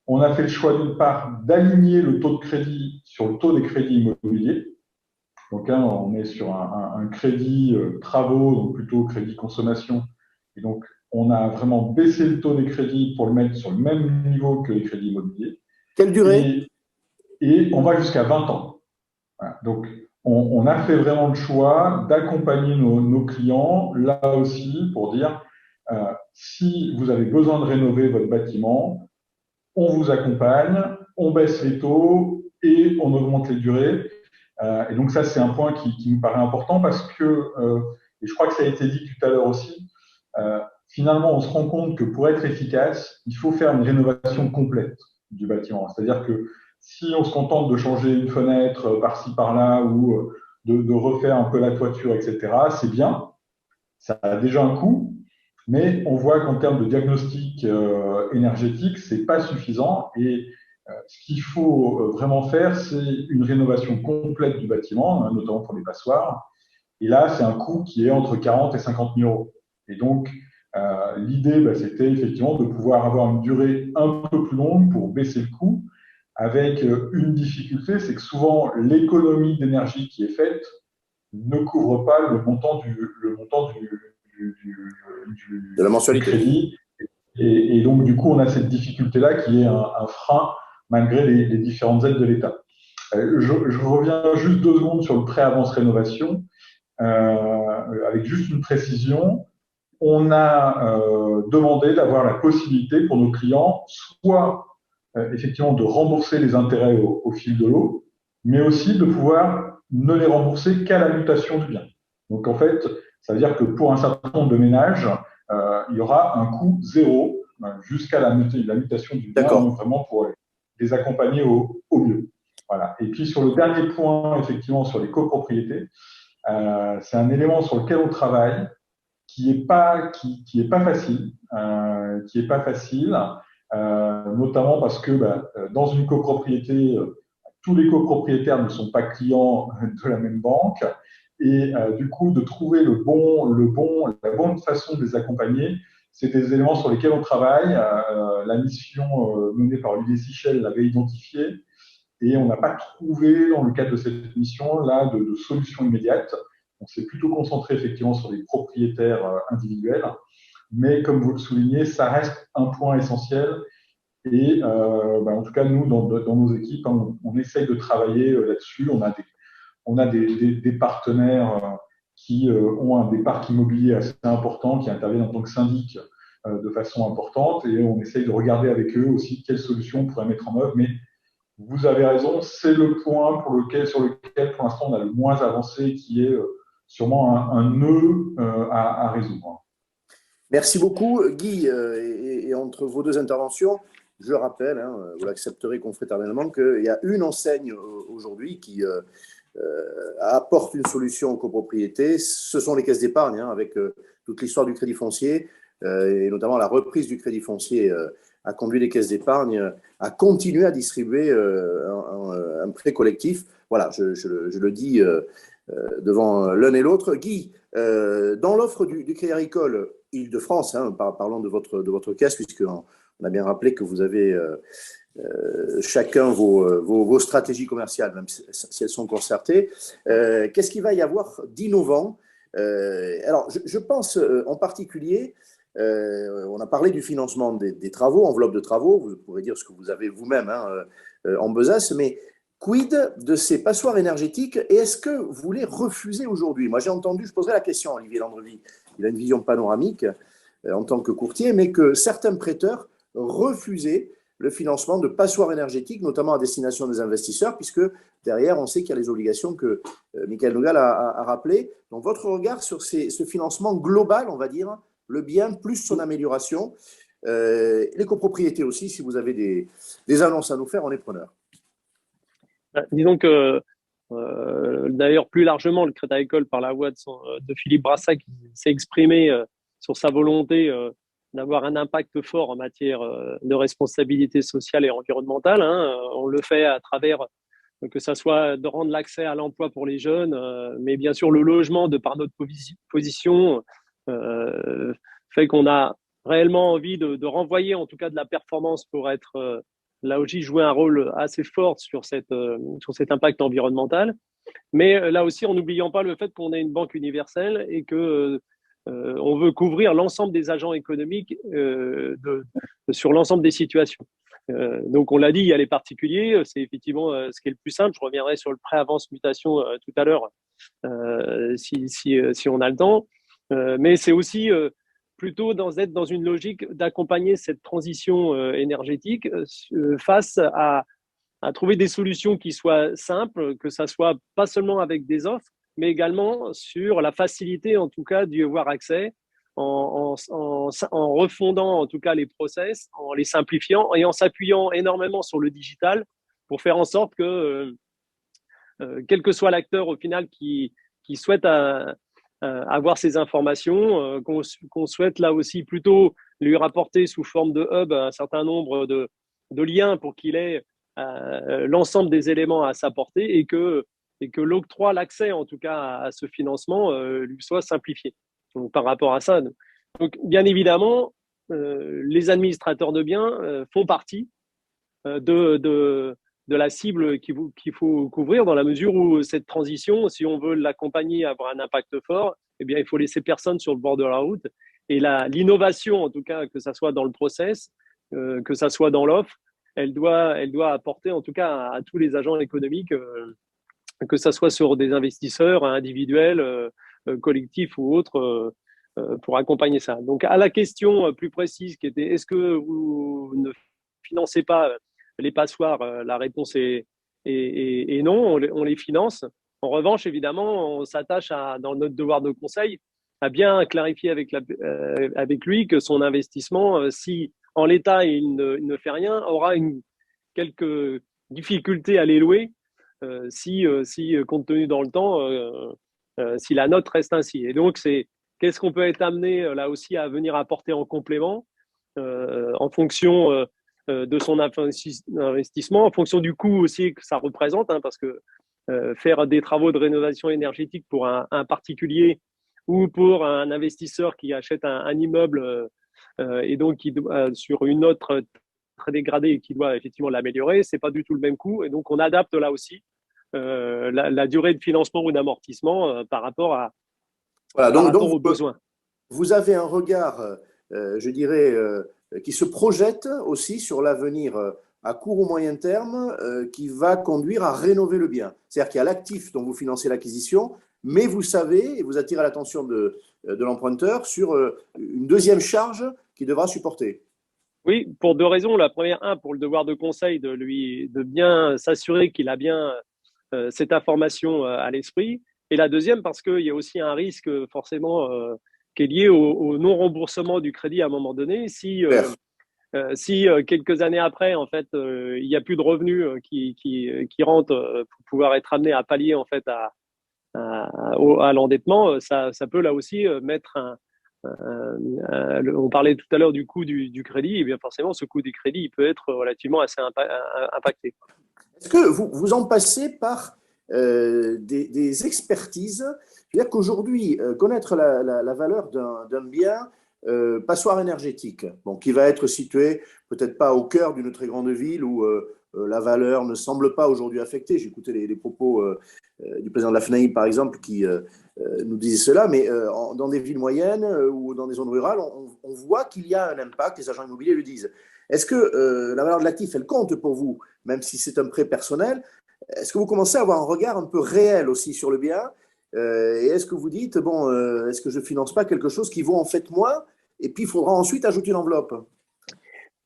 on a fait le choix d'une part d'aligner le taux de crédit sur le taux des crédits immobiliers. Donc là, on est sur un crédit travaux, donc plutôt crédit consommation. Et donc, on a vraiment baissé le taux des crédits pour le mettre sur le même niveau que les crédits immobiliers. Quelle durée? Et on va jusqu'à 20 ans. Voilà. Donc, on a fait vraiment le choix d'accompagner nos clients, là aussi, pour dire, si vous avez besoin de rénover votre bâtiment, on vous accompagne, on baisse les taux et on augmente les durées. Et donc ça, c'est un point qui me paraît important parce que, et je crois que ça a été dit tout à l'heure aussi, finalement, on se rend compte que pour être efficace, il faut faire une rénovation complète du bâtiment. C'est-à-dire que si on se contente de changer une fenêtre par-ci, par-là ou de refaire un peu la toiture, etc., c'est bien, ça a déjà un coût, mais on voit qu'en termes de diagnostic énergétique, c'est pas suffisant et ce qu'il faut vraiment faire, c'est une rénovation complète du bâtiment, notamment pour les passoires. Et là, c'est un coût qui est entre 40 et 50 000 euros. Et donc, l'idée, c'était effectivement de pouvoir avoir une durée un peu plus longue pour baisser le coût, avec une difficulté, c'est que souvent, l'économie d'énergie qui est faite ne couvre pas le montant de la mensualité. Du crédit. Et donc, du coup, on a cette difficulté-là qui est un frein malgré les différentes aides de l'État. Je reviens juste 2 secondes sur le prêt avance rénovation, avec juste une précision. On a demandé d'avoir la possibilité pour nos clients soit effectivement de rembourser les intérêts au fil de l'eau, mais aussi de pouvoir ne les rembourser qu'à la mutation du bien. Donc en fait, ça veut dire que pour un certain nombre de ménages, il y aura un coût zéro jusqu'à la mutation du bien, vraiment pour les accompagner au mieux. Voilà. Et puis sur le dernier point, effectivement, sur les copropriétés, c'est un élément sur lequel on travaille qui est pas facile, notamment parce que dans une copropriété, tous les copropriétaires ne sont pas clients de la même banque et du coup de trouver la bonne façon de les accompagner, c'est des éléments sur lesquels on travaille. La mission menée par Olivier Sichel l'avait identifié et on n'a pas trouvé dans le cadre de cette mission là de solution immédiate. On s'est plutôt concentré effectivement sur les propriétaires individuels, mais comme vous le soulignez, ça reste un point essentiel. Et en tout cas, nous, dans nos équipes, on essaye de travailler là-dessus. On a des partenaires qui ont des parcs immobiliers assez importants, qui interviennent en tant que syndic de façon importante, et on essaye de regarder avec eux aussi quelles solutions on pourrait mettre en œuvre. Mais vous avez raison, c'est le point sur lequel, pour l'instant, on a le moins avancé, qui est sûrement un nœud à résoudre. Merci beaucoup, Guy. Et entre vos 2 interventions, je rappelle, vous l'accepterez confraternellement, qu'il y a une enseigne aujourd'hui qui apporte une solution aux copropriétés. Ce sont les caisses d'épargne, avec toute l'histoire du crédit foncier, et notamment la reprise du crédit foncier a conduit les caisses d'épargne à continuer à distribuer un prêt collectif. Voilà, je le dis devant l'un et l'autre. Guy, dans l'offre du Crédit Agricole Île-de-France, parlons de votre caisse, puisqu'on a bien rappelé que vous avez chacun vos stratégies commerciales, même si elles sont concertées. Qu'est-ce qu'il va y avoir d'innovant? Alors, je pense en particulier, on a parlé du financement des travaux, enveloppe de travaux, vous pourrez dire ce que vous avez vous-même en besace, mais quid de ces passoires énergétiques et est-ce que vous les refusez aujourd'hui? Moi, j'ai entendu, je poserai la question à Olivier Landrevie, il a une vision panoramique en tant que courtier, mais que certains prêteurs refusaient le financement de passoires énergétiques, notamment à destination des investisseurs, puisque derrière, on sait qu'il y a les obligations que Michael Nogal a rappelées. Donc, votre regard sur ce financement global, on va dire, le bien plus son amélioration, les copropriétés aussi, si vous avez des annonces à nous faire, on est preneurs. Disons que, d'ailleurs, plus largement, le Crédit Agricole, par la voix de Philippe Brassac, qui s'est exprimé sur sa volonté d'avoir un impact fort en matière de responsabilité sociale et environnementale. On le fait à travers, que ça soit de rendre l'accès à l'emploi pour les jeunes, mais bien sûr le logement, de par notre position, fait qu'on a réellement envie de renvoyer en tout cas de la performance pour être là aussi jouer un rôle assez fort sur cet impact environnemental. Mais là aussi, en n'oubliant pas le fait qu'on est une banque universelle et que on veut couvrir l'ensemble des agents économiques sur l'ensemble des situations. Donc, on l'a dit, il y a les particuliers, c'est effectivement ce qui est le plus simple. Je reviendrai sur le prêt avance mutation tout à l'heure si on a le temps. Mais c'est aussi plutôt d'être dans une logique d'accompagner cette transition énergétique face à trouver des solutions qui soient simples, que ça soit pas seulement avec des offres, mais également sur la facilité, en tout cas, d'y avoir accès en refondant, en tout cas, les process, en les simplifiant et en s'appuyant énormément sur le digital pour faire en sorte que, quel que soit l'acteur, au final, qui souhaite avoir ces informations, qu'on souhaite là aussi plutôt lui rapporter sous forme de hub un certain nombre de liens pour qu'il ait l'ensemble des éléments à sa portée et que l'octroi, l'accès en tout cas à ce financement lui soit simplifié. Donc, par rapport à ça, donc, bien évidemment, les administrateurs de biens font partie de la cible qu'il faut couvrir dans la mesure où cette transition, si on veut l'accompagner, avoir un impact fort, eh bien, il faut laisser personne sur le bord de la route. Et l'innovation, en tout cas, que ça soit dans le process, que ça soit dans l'offre, elle doit apporter, en tout cas, à tous les agents économiques, que ça soit sur des investisseurs individuels, collectifs ou autres, pour accompagner ça. Donc, à la question plus précise qui était est-ce que vous ne financez pas les passoires, la réponse est non, on les finance. En revanche, évidemment, on s'attache dans notre devoir de conseil à bien clarifier avec lui que son investissement, si en l'état il ne fait rien, aura quelques difficultés à les louer si compte tenu dans le temps, si la note reste ainsi. Et donc, qu'est-ce qu'on peut être amené là aussi à venir apporter en complément en fonction de son investissement, en fonction du coût aussi que ça représente, parce que faire des travaux de rénovation énergétique pour un particulier ou pour un investisseur qui achète un immeuble et donc qui sur une note très dégradée et qui doit effectivement l'améliorer, c'est pas du tout le même coût. Et donc, on adapte là aussi la durée de financement ou d'amortissement par rapport aux besoins. Vous avez un regard, je dirais, qui se projette aussi sur l'avenir à court ou moyen terme, qui va conduire à rénover le bien. C'est-à-dire qu'il y a l'actif dont vous financez l'acquisition, mais vous savez, et vous attirez l'attention de l'emprunteur sur une deuxième charge qu'il devra supporter. Oui, pour deux raisons. La première, pour le devoir de conseil de bien s'assurer qu'il a bien cette information à l'esprit. Et la deuxième, parce qu'il y a aussi un risque forcément qui est lié au non-remboursement du crédit à un moment donné. Si quelques années après, en fait, il n'y a plus de revenus qui rentrent pour pouvoir être amené à pallier en fait à l'endettement, ça peut là aussi mettre on parlait tout à l'heure du coût du crédit, et bien forcément, ce coût du crédit il peut être relativement assez impacté. Est-ce que vous en passez par des expertises? C'est-à-dire qu'aujourd'hui, connaître la valeur d'un bien, passoire énergétique, qui va être situé peut-être pas au cœur d'une très grande ville où la valeur ne semble pas aujourd'hui affectée. J'ai écouté les propos du président de la FNAIM, par exemple, qui nous disait cela, mais dans des villes moyennes ou dans des zones rurales, on voit qu'il y a un impact, les agents immobiliers le disent. Est-ce que la valeur de l'actif, elle compte pour vous, même si c'est un prêt personnel? Est-ce que vous commencez à avoir un regard un peu réel aussi sur le bien? Et est-ce que vous dites, bon, est-ce que je ne finance pas quelque chose qui vaut en fait moins? Et puis, il faudra ensuite ajouter une enveloppe.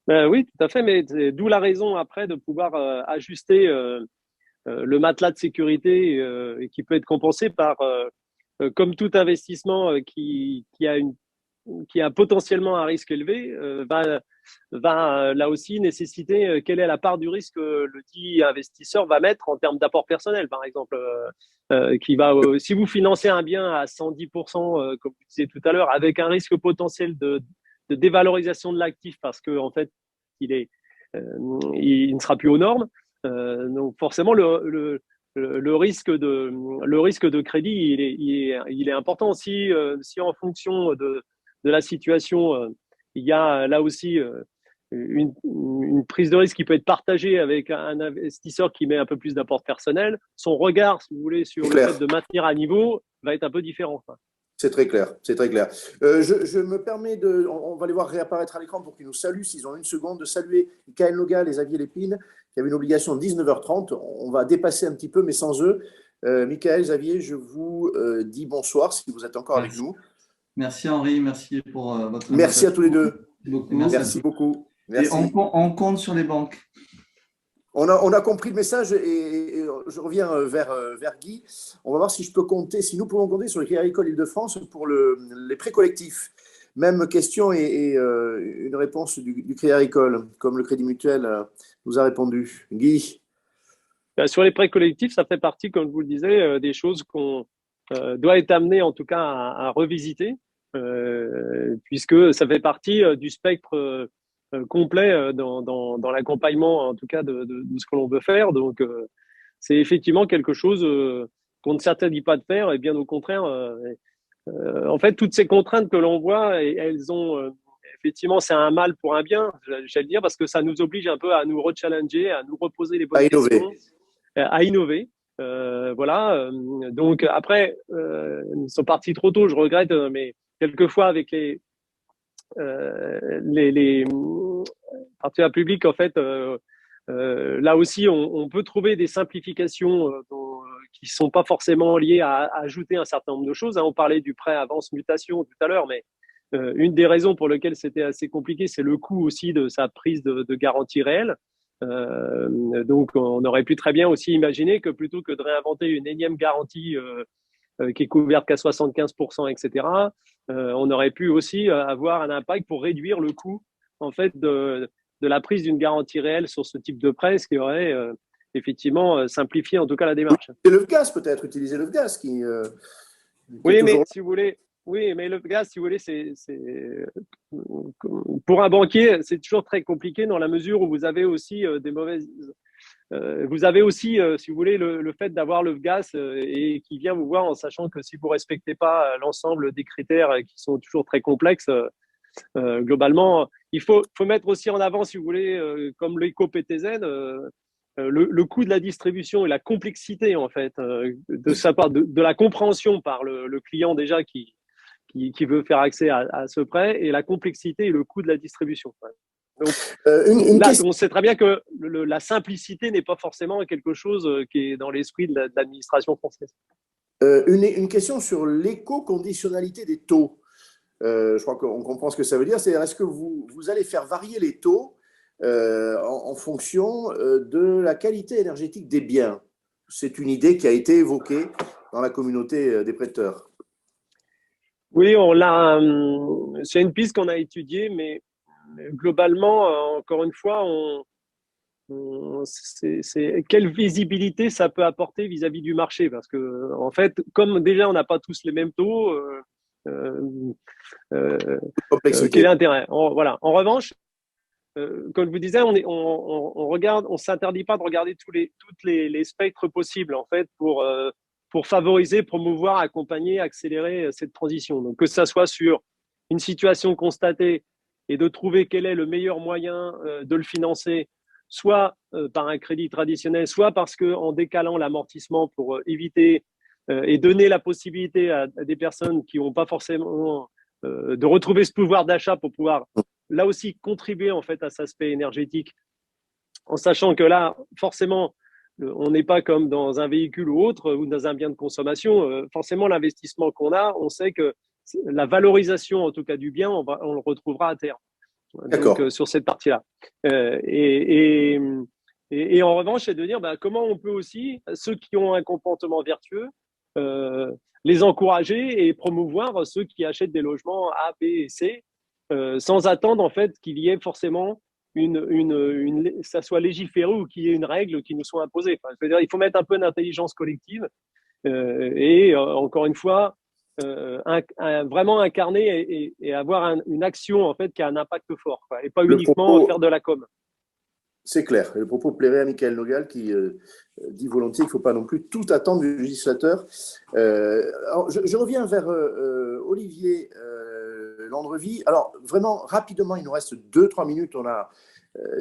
Oui, tout à fait, mais d'où la raison après de pouvoir ajuster le matelas de sécurité et qui peut être compensé par, comme tout investissement qui a potentiellement un risque élevé, va là aussi nécessiter quelle est la part du risque que le dit investisseur va mettre en termes d'apport personnel, par exemple, si vous financez un bien à 110%, comme vous disiez tout à l'heure, avec un risque potentiel de dévalorisation de l'actif parce que en fait il ne sera plus aux normes, donc forcément le risque de crédit il est important. Si en fonction de la situation il y a là aussi une prise de risque qui peut être partagée avec un investisseur qui met un peu plus d'apport personnel, son regard, si vous voulez, sur le fait de maintenir à niveau va être un peu différent. C'est très clair, c'est très clair. Je me permets on va les voir réapparaître à l'écran pour qu'ils nous saluent, s'ils ont une seconde, de saluer Michael Nogal et Xavier Lépine, qui avaient une obligation de 19h30. On va dépasser un petit peu, mais sans eux. Michael, Xavier, je vous dis bonsoir si vous êtes encore avec nous. Merci Henri, merci pour votre invitation. Merci à tous les deux. Merci beaucoup. Merci. Et on compte sur les banques. On a compris le message et je reviens vers Guy. On va voir si nous pouvons compter sur le Crédit Agricole Île-de-France pour les prêts collectifs. Même question et une réponse du Crédit Agricole, comme le Crédit Mutuel nous a répondu. Guy. Sur les prêts collectifs, ça fait partie, comme je vous le disais, des choses qu'on doit être amené en tout cas à revisiter, puisque ça fait partie du spectre complet dans l'accompagnement, en tout cas, de ce que l'on veut faire. Donc, c'est effectivement quelque chose qu'on ne s'interdit pas de faire, et bien au contraire, en fait, toutes ces contraintes que l'on voit, elles ont effectivement, c'est un mal pour un bien, j'allais dire, parce que ça nous oblige un peu à nous rechallenger, à nous reposer les bonnes questions, à innover. Voilà. Donc après, ils sont partis trop tôt, je regrette, mais quelquefois avec les partenaires publics, en fait, là aussi, on peut trouver des simplifications qui sont pas forcément liées à ajouter un certain nombre de choses. On parlait du prêt avance mutation tout à l'heure, mais une des raisons pour lesquelles c'était assez compliqué, c'est le coût aussi de sa prise de garantie réelle. Donc, on aurait pu très bien aussi imaginer que plutôt que de réinventer une énième garantie qui est couverte qu'à 75%, etc., on aurait pu aussi avoir un impact pour réduire le coût en fait de la prise d'une garantie réelle sur ce type de prêt, ce qui aurait effectivement simplifié en tout cas la démarche. Et le gaz peut-être, utiliser le gaz qui oui, mais si vous voulez, le gaz, si vous voulez, pour un banquier, c'est toujours très compliqué dans la mesure où vous avez aussi des mauvaises. Vous avez aussi, si vous voulez, le fait d'avoir le FGAS et qui vient vous voir en sachant que si vous respectez pas l'ensemble des critères qui sont toujours très complexes, globalement, il faut mettre aussi en avant, si vous voulez, comme l'éco-PTZ, le coût de la distribution et la complexité en fait de sa part, de la compréhension par le client déjà qui veut faire accès à ce prêt, et la complexité et le coût de la distribution. Donc, on sait très bien que la simplicité n'est pas forcément quelque chose qui est dans l'esprit de l'administration française. Une question sur l'éco-conditionnalité des taux. Je crois qu'on comprend ce que ça veut dire. C'est est-ce que vous allez faire varier les taux en fonction de la qualité énergétique des biens? C'est une idée qui a été évoquée dans la communauté des prêteurs. Oui, c'est une piste qu'on a étudiée, mais globalement, encore une fois, quelle visibilité ça peut apporter vis-à-vis du marché? Parce que, en fait, comme déjà on n'a pas tous les mêmes taux, quel est l'intérêt? Voilà. En revanche, comme je vous disais, on s'interdit pas de regarder tous les spectres possibles en fait pour favoriser, promouvoir, accompagner, accélérer cette transition. Donc que ça soit sur une situation constatée et de trouver quel est le meilleur moyen de le financer, soit par un crédit traditionnel, soit parce que en décalant l'amortissement pour éviter et donner la possibilité à des personnes qui n'ont pas forcément de retrouver ce pouvoir d'achat pour pouvoir là aussi contribuer en fait à cet aspect énergétique, en sachant que là forcément on n'est pas comme dans un véhicule ou autre, ou dans un bien de consommation. Forcément, l'investissement qu'on a, on sait que la valorisation, en tout cas du bien, on le retrouvera à terme. Donc, sur cette partie-là. Et en revanche, c'est de dire comment on peut aussi, ceux qui ont un comportement vertueux, les encourager et promouvoir ceux qui achètent des logements A, B et C, sans attendre en fait qu'il y ait forcément ça soit légiféré ou qu'il y ait une règle qui nous soit imposée. Enfin, je veux dire, il faut mettre un peu d'intelligence collective et encore une fois, vraiment incarner et avoir une action en fait qui a un impact fort, quoi, et pas uniquement faire de la com. C'est clair. Le propos plairait à Michael Nogal qui dit volontiers qu'il ne faut pas non plus tout attendre du législateur. Alors, je reviens vers Olivier Landrevie. Alors, vraiment, rapidement, il nous reste 2-3 minutes. On a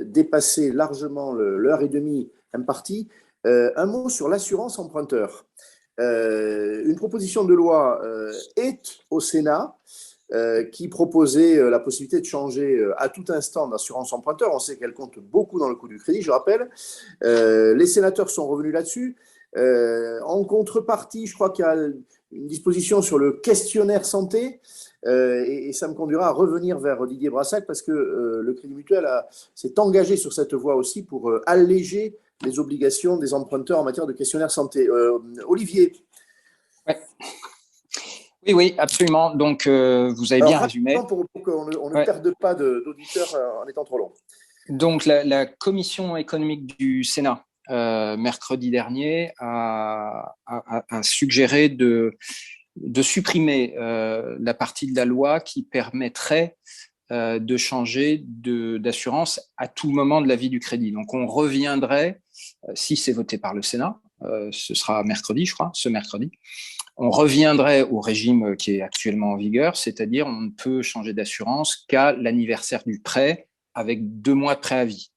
dépassé largement l'heure et demie impartie. Un mot sur l'assurance emprunteur. Une proposition de loi est au Sénat qui proposait la possibilité de changer à tout instant d'assurance emprunteur. On sait qu'elle compte beaucoup dans le coût du crédit, je rappelle. Les sénateurs sont revenus là-dessus. En contrepartie, je crois qu'il y a une disposition sur le questionnaire santé et ça me conduira à revenir vers Didier Brassac parce que le Crédit Mutuel s'est engagé sur cette voie aussi pour alléger les obligations des emprunteurs en matière de questionnaire santé. Olivier. Ouais. Oui, absolument. Donc, vous avez bien résumé. Pour qu'on ne perde pas d'auditeurs en étant trop long. Donc, la commission économique du Sénat, mercredi dernier, a suggéré de supprimer la partie de la loi qui permettrait de changer d'assurance à tout moment de la vie du crédit. Donc, on reviendrait, si c'est voté par le Sénat, ce sera mercredi, je crois, ce mercredi, on reviendrait au régime qui est actuellement en vigueur, c'est-à-dire on ne peut changer d'assurance qu'à l'anniversaire du prêt avec 2 mois de préavis.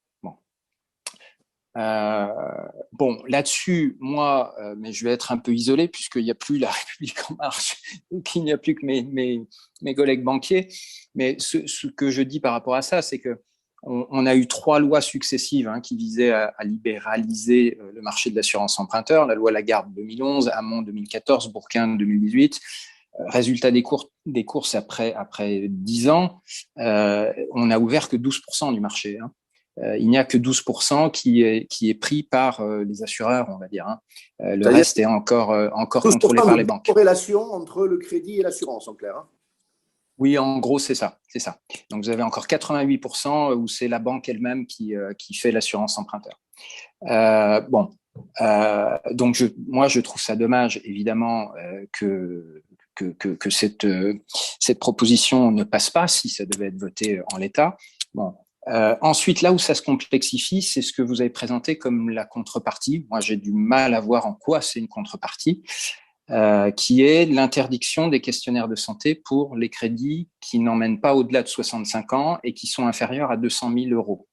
Bon, là-dessus, moi, mais je vais être un peu isolé puisqu'il n'y a plus La République en marche, qu'il n'y a plus que mes collègues banquiers. Mais ce que je dis par rapport à ça, c'est que on a eu 3 lois successives qui visaient à libéraliser le marché de l'assurance emprunteur. La loi Lagarde 2011, Hamon 2014, Bourquin 2018. Résultat des courses après 10 ans, on n'a ouvert que 12% du marché. Il n'y a que 12% qui est pris par les assureurs, on va dire. Le reste est encore contrôlé par les banques. Corrélation entre le crédit et l'assurance, en clair. Oui, en gros, c'est ça. Donc, vous avez encore 88% où c'est la banque elle-même qui fait l'assurance emprunteur. Donc, moi, je trouve ça dommage, évidemment, que cette proposition ne passe pas si ça devait être voté en l'état. Bon. Ensuite, là où ça se complexifie, c'est ce que vous avez présenté comme la contrepartie. Moi, j'ai du mal à voir en quoi c'est une contrepartie. Qui est l'interdiction des questionnaires de santé pour les crédits qui n'emmènent pas au-delà de 65 ans et qui sont inférieurs à 200 000 €.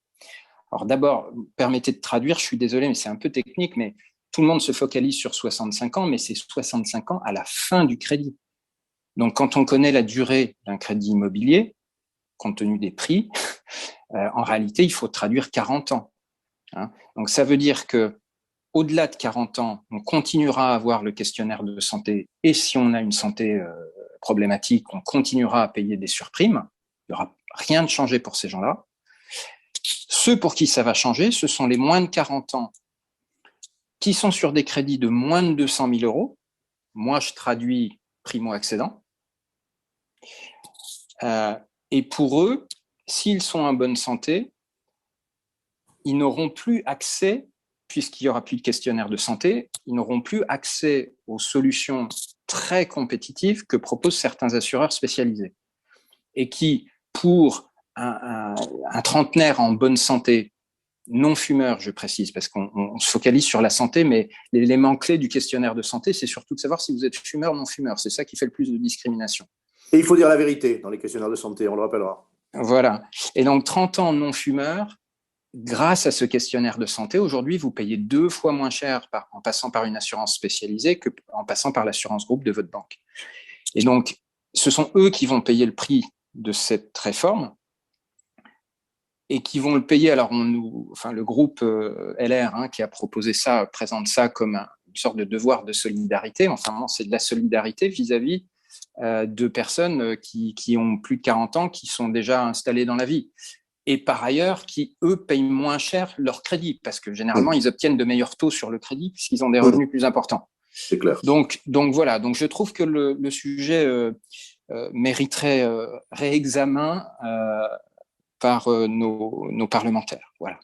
Alors d'abord, permettez de traduire, je suis désolé, mais c'est un peu technique, mais tout le monde se focalise sur 65 ans, mais c'est 65 ans à la fin du crédit. Donc quand on connaît la durée d'un crédit immobilier, compte tenu des prix, en réalité, il faut traduire 40 ans. Donc ça veut dire que au-delà de 40 ans, on continuera à avoir le questionnaire de santé et si on a une santé problématique, on continuera à payer des surprimes. Il n'y aura rien de changé pour ces gens-là. Ceux pour qui ça va changer, ce sont les moins de 40 ans qui sont sur des crédits de moins de 200 000 €. Moi, je traduis primo-accédant. Et pour eux, s'ils sont en bonne santé, ils n'auront plus accès, puisqu'il n'y aura plus de questionnaire de santé, ils n'auront plus accès aux solutions très compétitives que proposent certains assureurs spécialisés. Et qui, pour un trentenaire en bonne santé, non fumeur, je précise, parce qu'on se focalise sur la santé, mais l'élément clé du questionnaire de santé, c'est surtout de savoir si vous êtes fumeur ou non fumeur. C'est ça qui fait le plus de discrimination. Et il faut dire la vérité dans les questionnaires de santé, on le rappellera. Voilà. Et donc, 30 ans non fumeur, grâce à ce questionnaire de santé, aujourd'hui, vous payez 2 fois moins cher en passant par une assurance spécialisée qu'en passant par l'assurance groupe de votre banque. Et donc, ce sont eux qui vont payer le prix de cette réforme. et qui vont le payer. Alors, le groupe LR qui a proposé ça présente ça comme une sorte de devoir de solidarité. Enfin, non, c'est de la solidarité vis-à-vis de personnes qui ont plus de 40 ans, qui sont déjà installées dans la vie. Et par ailleurs, qui, eux, payent moins cher leur crédit, parce que généralement, ils obtiennent de meilleurs taux sur le crédit puisqu'ils ont des revenus plus importants. C'est clair. Donc voilà. Donc, je trouve que le sujet mériterait réexamen par nos parlementaires. Voilà.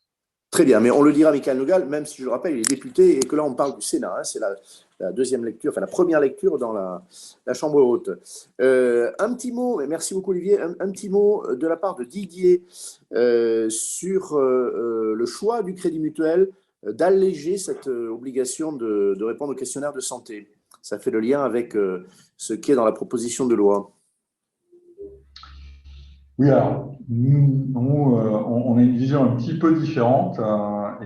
Très bien, mais on le dira à Michael Nogal, même si je le rappelle, il est député et que là, on parle du Sénat. C'est la deuxième lecture, enfin la première lecture dans la Chambre haute. Un petit mot, et merci beaucoup Olivier, un petit mot de la part de Didier sur le choix du Crédit Mutuel d'alléger cette obligation de répondre au questionnaire de santé. Ça fait le lien avec ce qui est dans la proposition de loi. Oui, alors, nous, on a une vision un petit peu différente,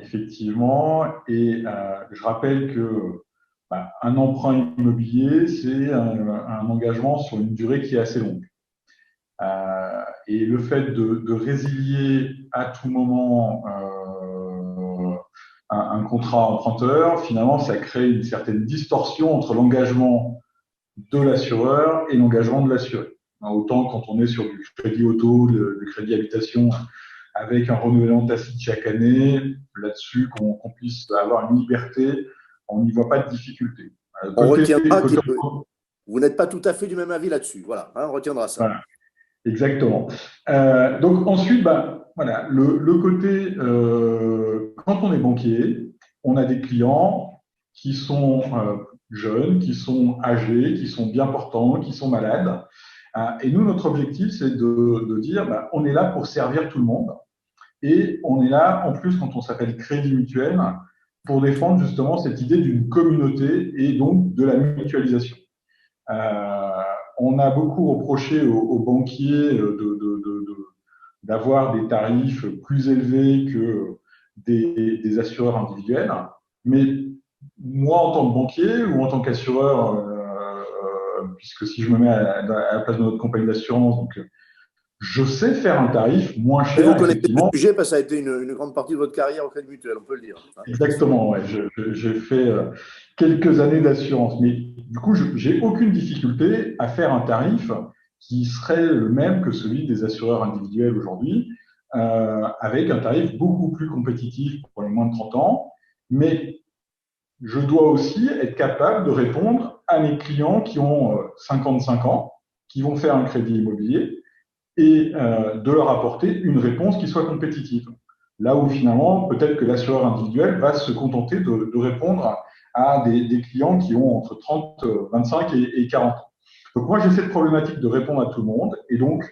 effectivement, et je rappelle que un emprunt immobilier, c'est un engagement sur une durée qui est assez longue. Et le fait de résilier à tout moment un contrat emprunteur, finalement, ça crée une certaine distorsion entre l'engagement de l'assureur et l'engagement de l'assuré. Autant quand on est sur du crédit auto, le crédit habitation, avec un renouvellement tacite chaque année, là-dessus, qu'on puisse avoir une liberté, on n'y voit pas de difficulté. On retiendra que vous n'êtes pas tout à fait du même avis là-dessus. Voilà, on retiendra ça. Voilà, exactement. Donc ensuite, voilà, le côté, quand on est banquier, on a des clients qui sont jeunes, qui sont âgés, qui sont bien portants, qui sont malades. Et nous, notre objectif, c'est de dire, on est là pour servir tout le monde. Et on est là, en plus, quand on s'appelle Crédit Mutuel, pour défendre justement cette idée d'une communauté et donc de la mutualisation. On a beaucoup reproché aux banquiers d'avoir des tarifs plus élevés que des assureurs individuels. Mais moi, en tant que banquier ou en tant qu'assureur, puisque si je me mets à la place de notre compagnie d'assurance, donc je sais faire un tarif moins cher. Et vous connaissez le sujet parce que ça a été une grande partie de votre carrière au Crédit Mutuel, on peut le dire. Exactement, ouais. J'ai fait quelques années d'assurance, mais du coup, j'ai aucune difficulté à faire un tarif qui serait le même que celui des assureurs individuels aujourd'hui, avec un tarif beaucoup plus compétitif pour les moins de 30 ans, mais je dois aussi être capable de répondre à mes clients qui ont 55 ans, qui vont faire un crédit immobilier, et de leur apporter une réponse qui soit compétitive. Là où finalement, peut-être que l'assureur individuel va se contenter de répondre à des clients qui ont entre 30, 25 et 40 ans. Donc moi, j'ai cette problématique de répondre à tout le monde, et donc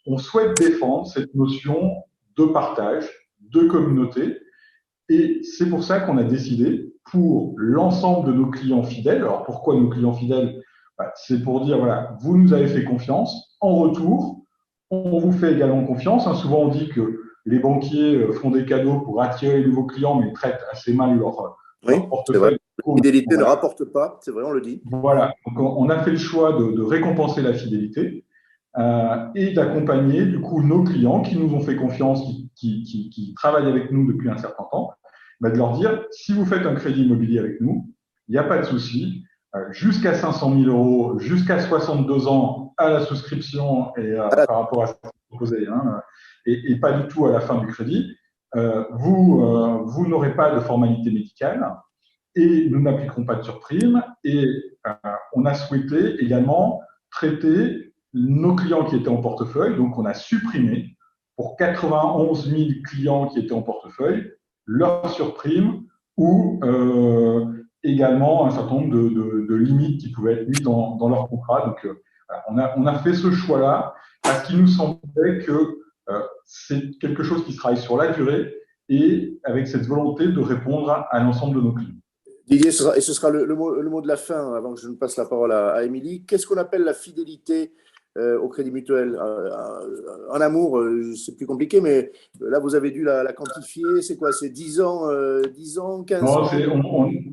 on souhaite défendre cette notion de partage, de communauté, et c'est pour ça qu'on a décidé, pour l'ensemble de nos clients fidèles, alors pourquoi nos clients fidèles? C'est pour dire, voilà, vous nous avez fait confiance, en retour, on vous fait également confiance. Souvent, on dit que les banquiers font des cadeaux pour attirer les nouveaux clients, mais traitent assez mal leur portefeuille. La fidélité ne rapporte pas, c'est vrai, on le dit. Voilà, donc on a fait le choix de récompenser la fidélité et d'accompagner du coup nos clients qui nous ont fait confiance, qui travaillent avec nous depuis un certain temps, de leur dire, si vous faites un crédit immobilier avec nous, il n'y a pas de souci, jusqu'à 500 000 euros, jusqu'à 62 ans à la souscription et par rapport à ce que vous proposez, et pas du tout à la fin du crédit, vous n'aurez pas de formalité médicale et nous n'appliquerons pas de surprime. Et on a souhaité également traiter nos clients qui étaient en portefeuille, donc on a supprimé pour 91 000 clients qui étaient en portefeuille leur surprime ou également un certain nombre de limites qui pouvaient être mises dans leur contrat. Donc, on a fait ce choix-là parce qu'il nous semblait que c'est quelque chose qui se travaille sur la durée et avec cette volonté de répondre à l'ensemble de nos clients. Didier, et ce sera le mot de la fin avant que je ne passe la parole à Émilie. Qu'est-ce qu'on appelle la fidélité au Crédit Mutuel? En amour, c'est plus compliqué, mais là, vous avez dû la quantifier. C'est quoi? C'est 10 ans, 15 ans?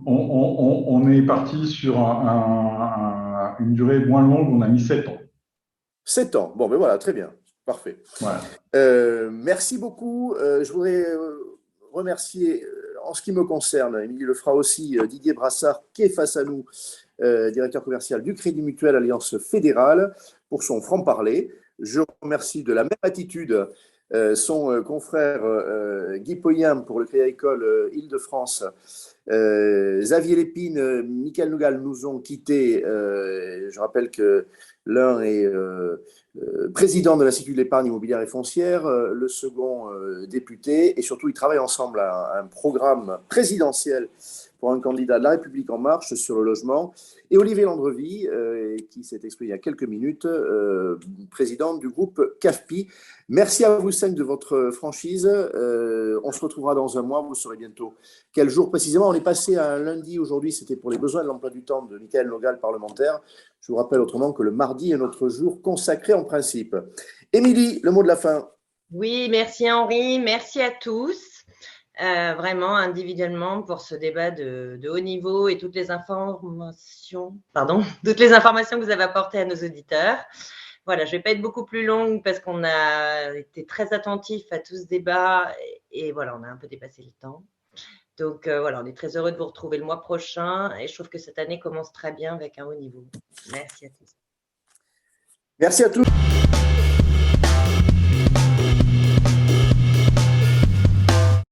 On est parti sur une durée moins longue, on a mis 7 ans. 7 ans, bon, ben voilà, très bien. Parfait. Voilà. Merci beaucoup. Je voudrais remercier, en ce qui me concerne, Émilie le fera aussi, Didier Brassard, qui est face à nous, directeur commercial du Crédit Mutuel Alliance Fédérale, pour son franc-parler. Je remercie de la même attitude son confrère Guy Poyen pour le Crédit Agricole Île-de-France. Xavier Lépine, Michael Nougal nous ont quittés. Je rappelle que l'un est président de l'Institut de l'épargne immobilière et foncière, le second député, et surtout ils travaillent ensemble à un programme présidentiel pour un candidat de La République En Marche sur le logement, et Olivier Landrevie, qui s'est exprimé il y a quelques minutes, président du groupe CAFPI. Merci à vous 5 de votre franchise. On se retrouvera dans un mois, vous saurez bientôt quel jour précisément. On est passé à un lundi aujourd'hui, c'était pour les besoins de l'emploi du temps de Michael Nogal, parlementaire. Je vous rappelle autrement que le mardi est notre jour consacré en principe. Émilie, le mot de la fin. Oui, merci Henri, merci à tous. Vraiment individuellement pour ce débat de haut niveau et toutes les informations que vous avez apportées à nos auditeurs. Voilà, je ne vais pas être beaucoup plus longue parce qu'on a été très attentifs à tout ce débat et voilà, on a un peu dépassé le temps. Donc voilà, on est très heureux de vous retrouver le mois prochain et je trouve que cette année commence très bien avec un haut niveau. Merci à tous. Merci à tous.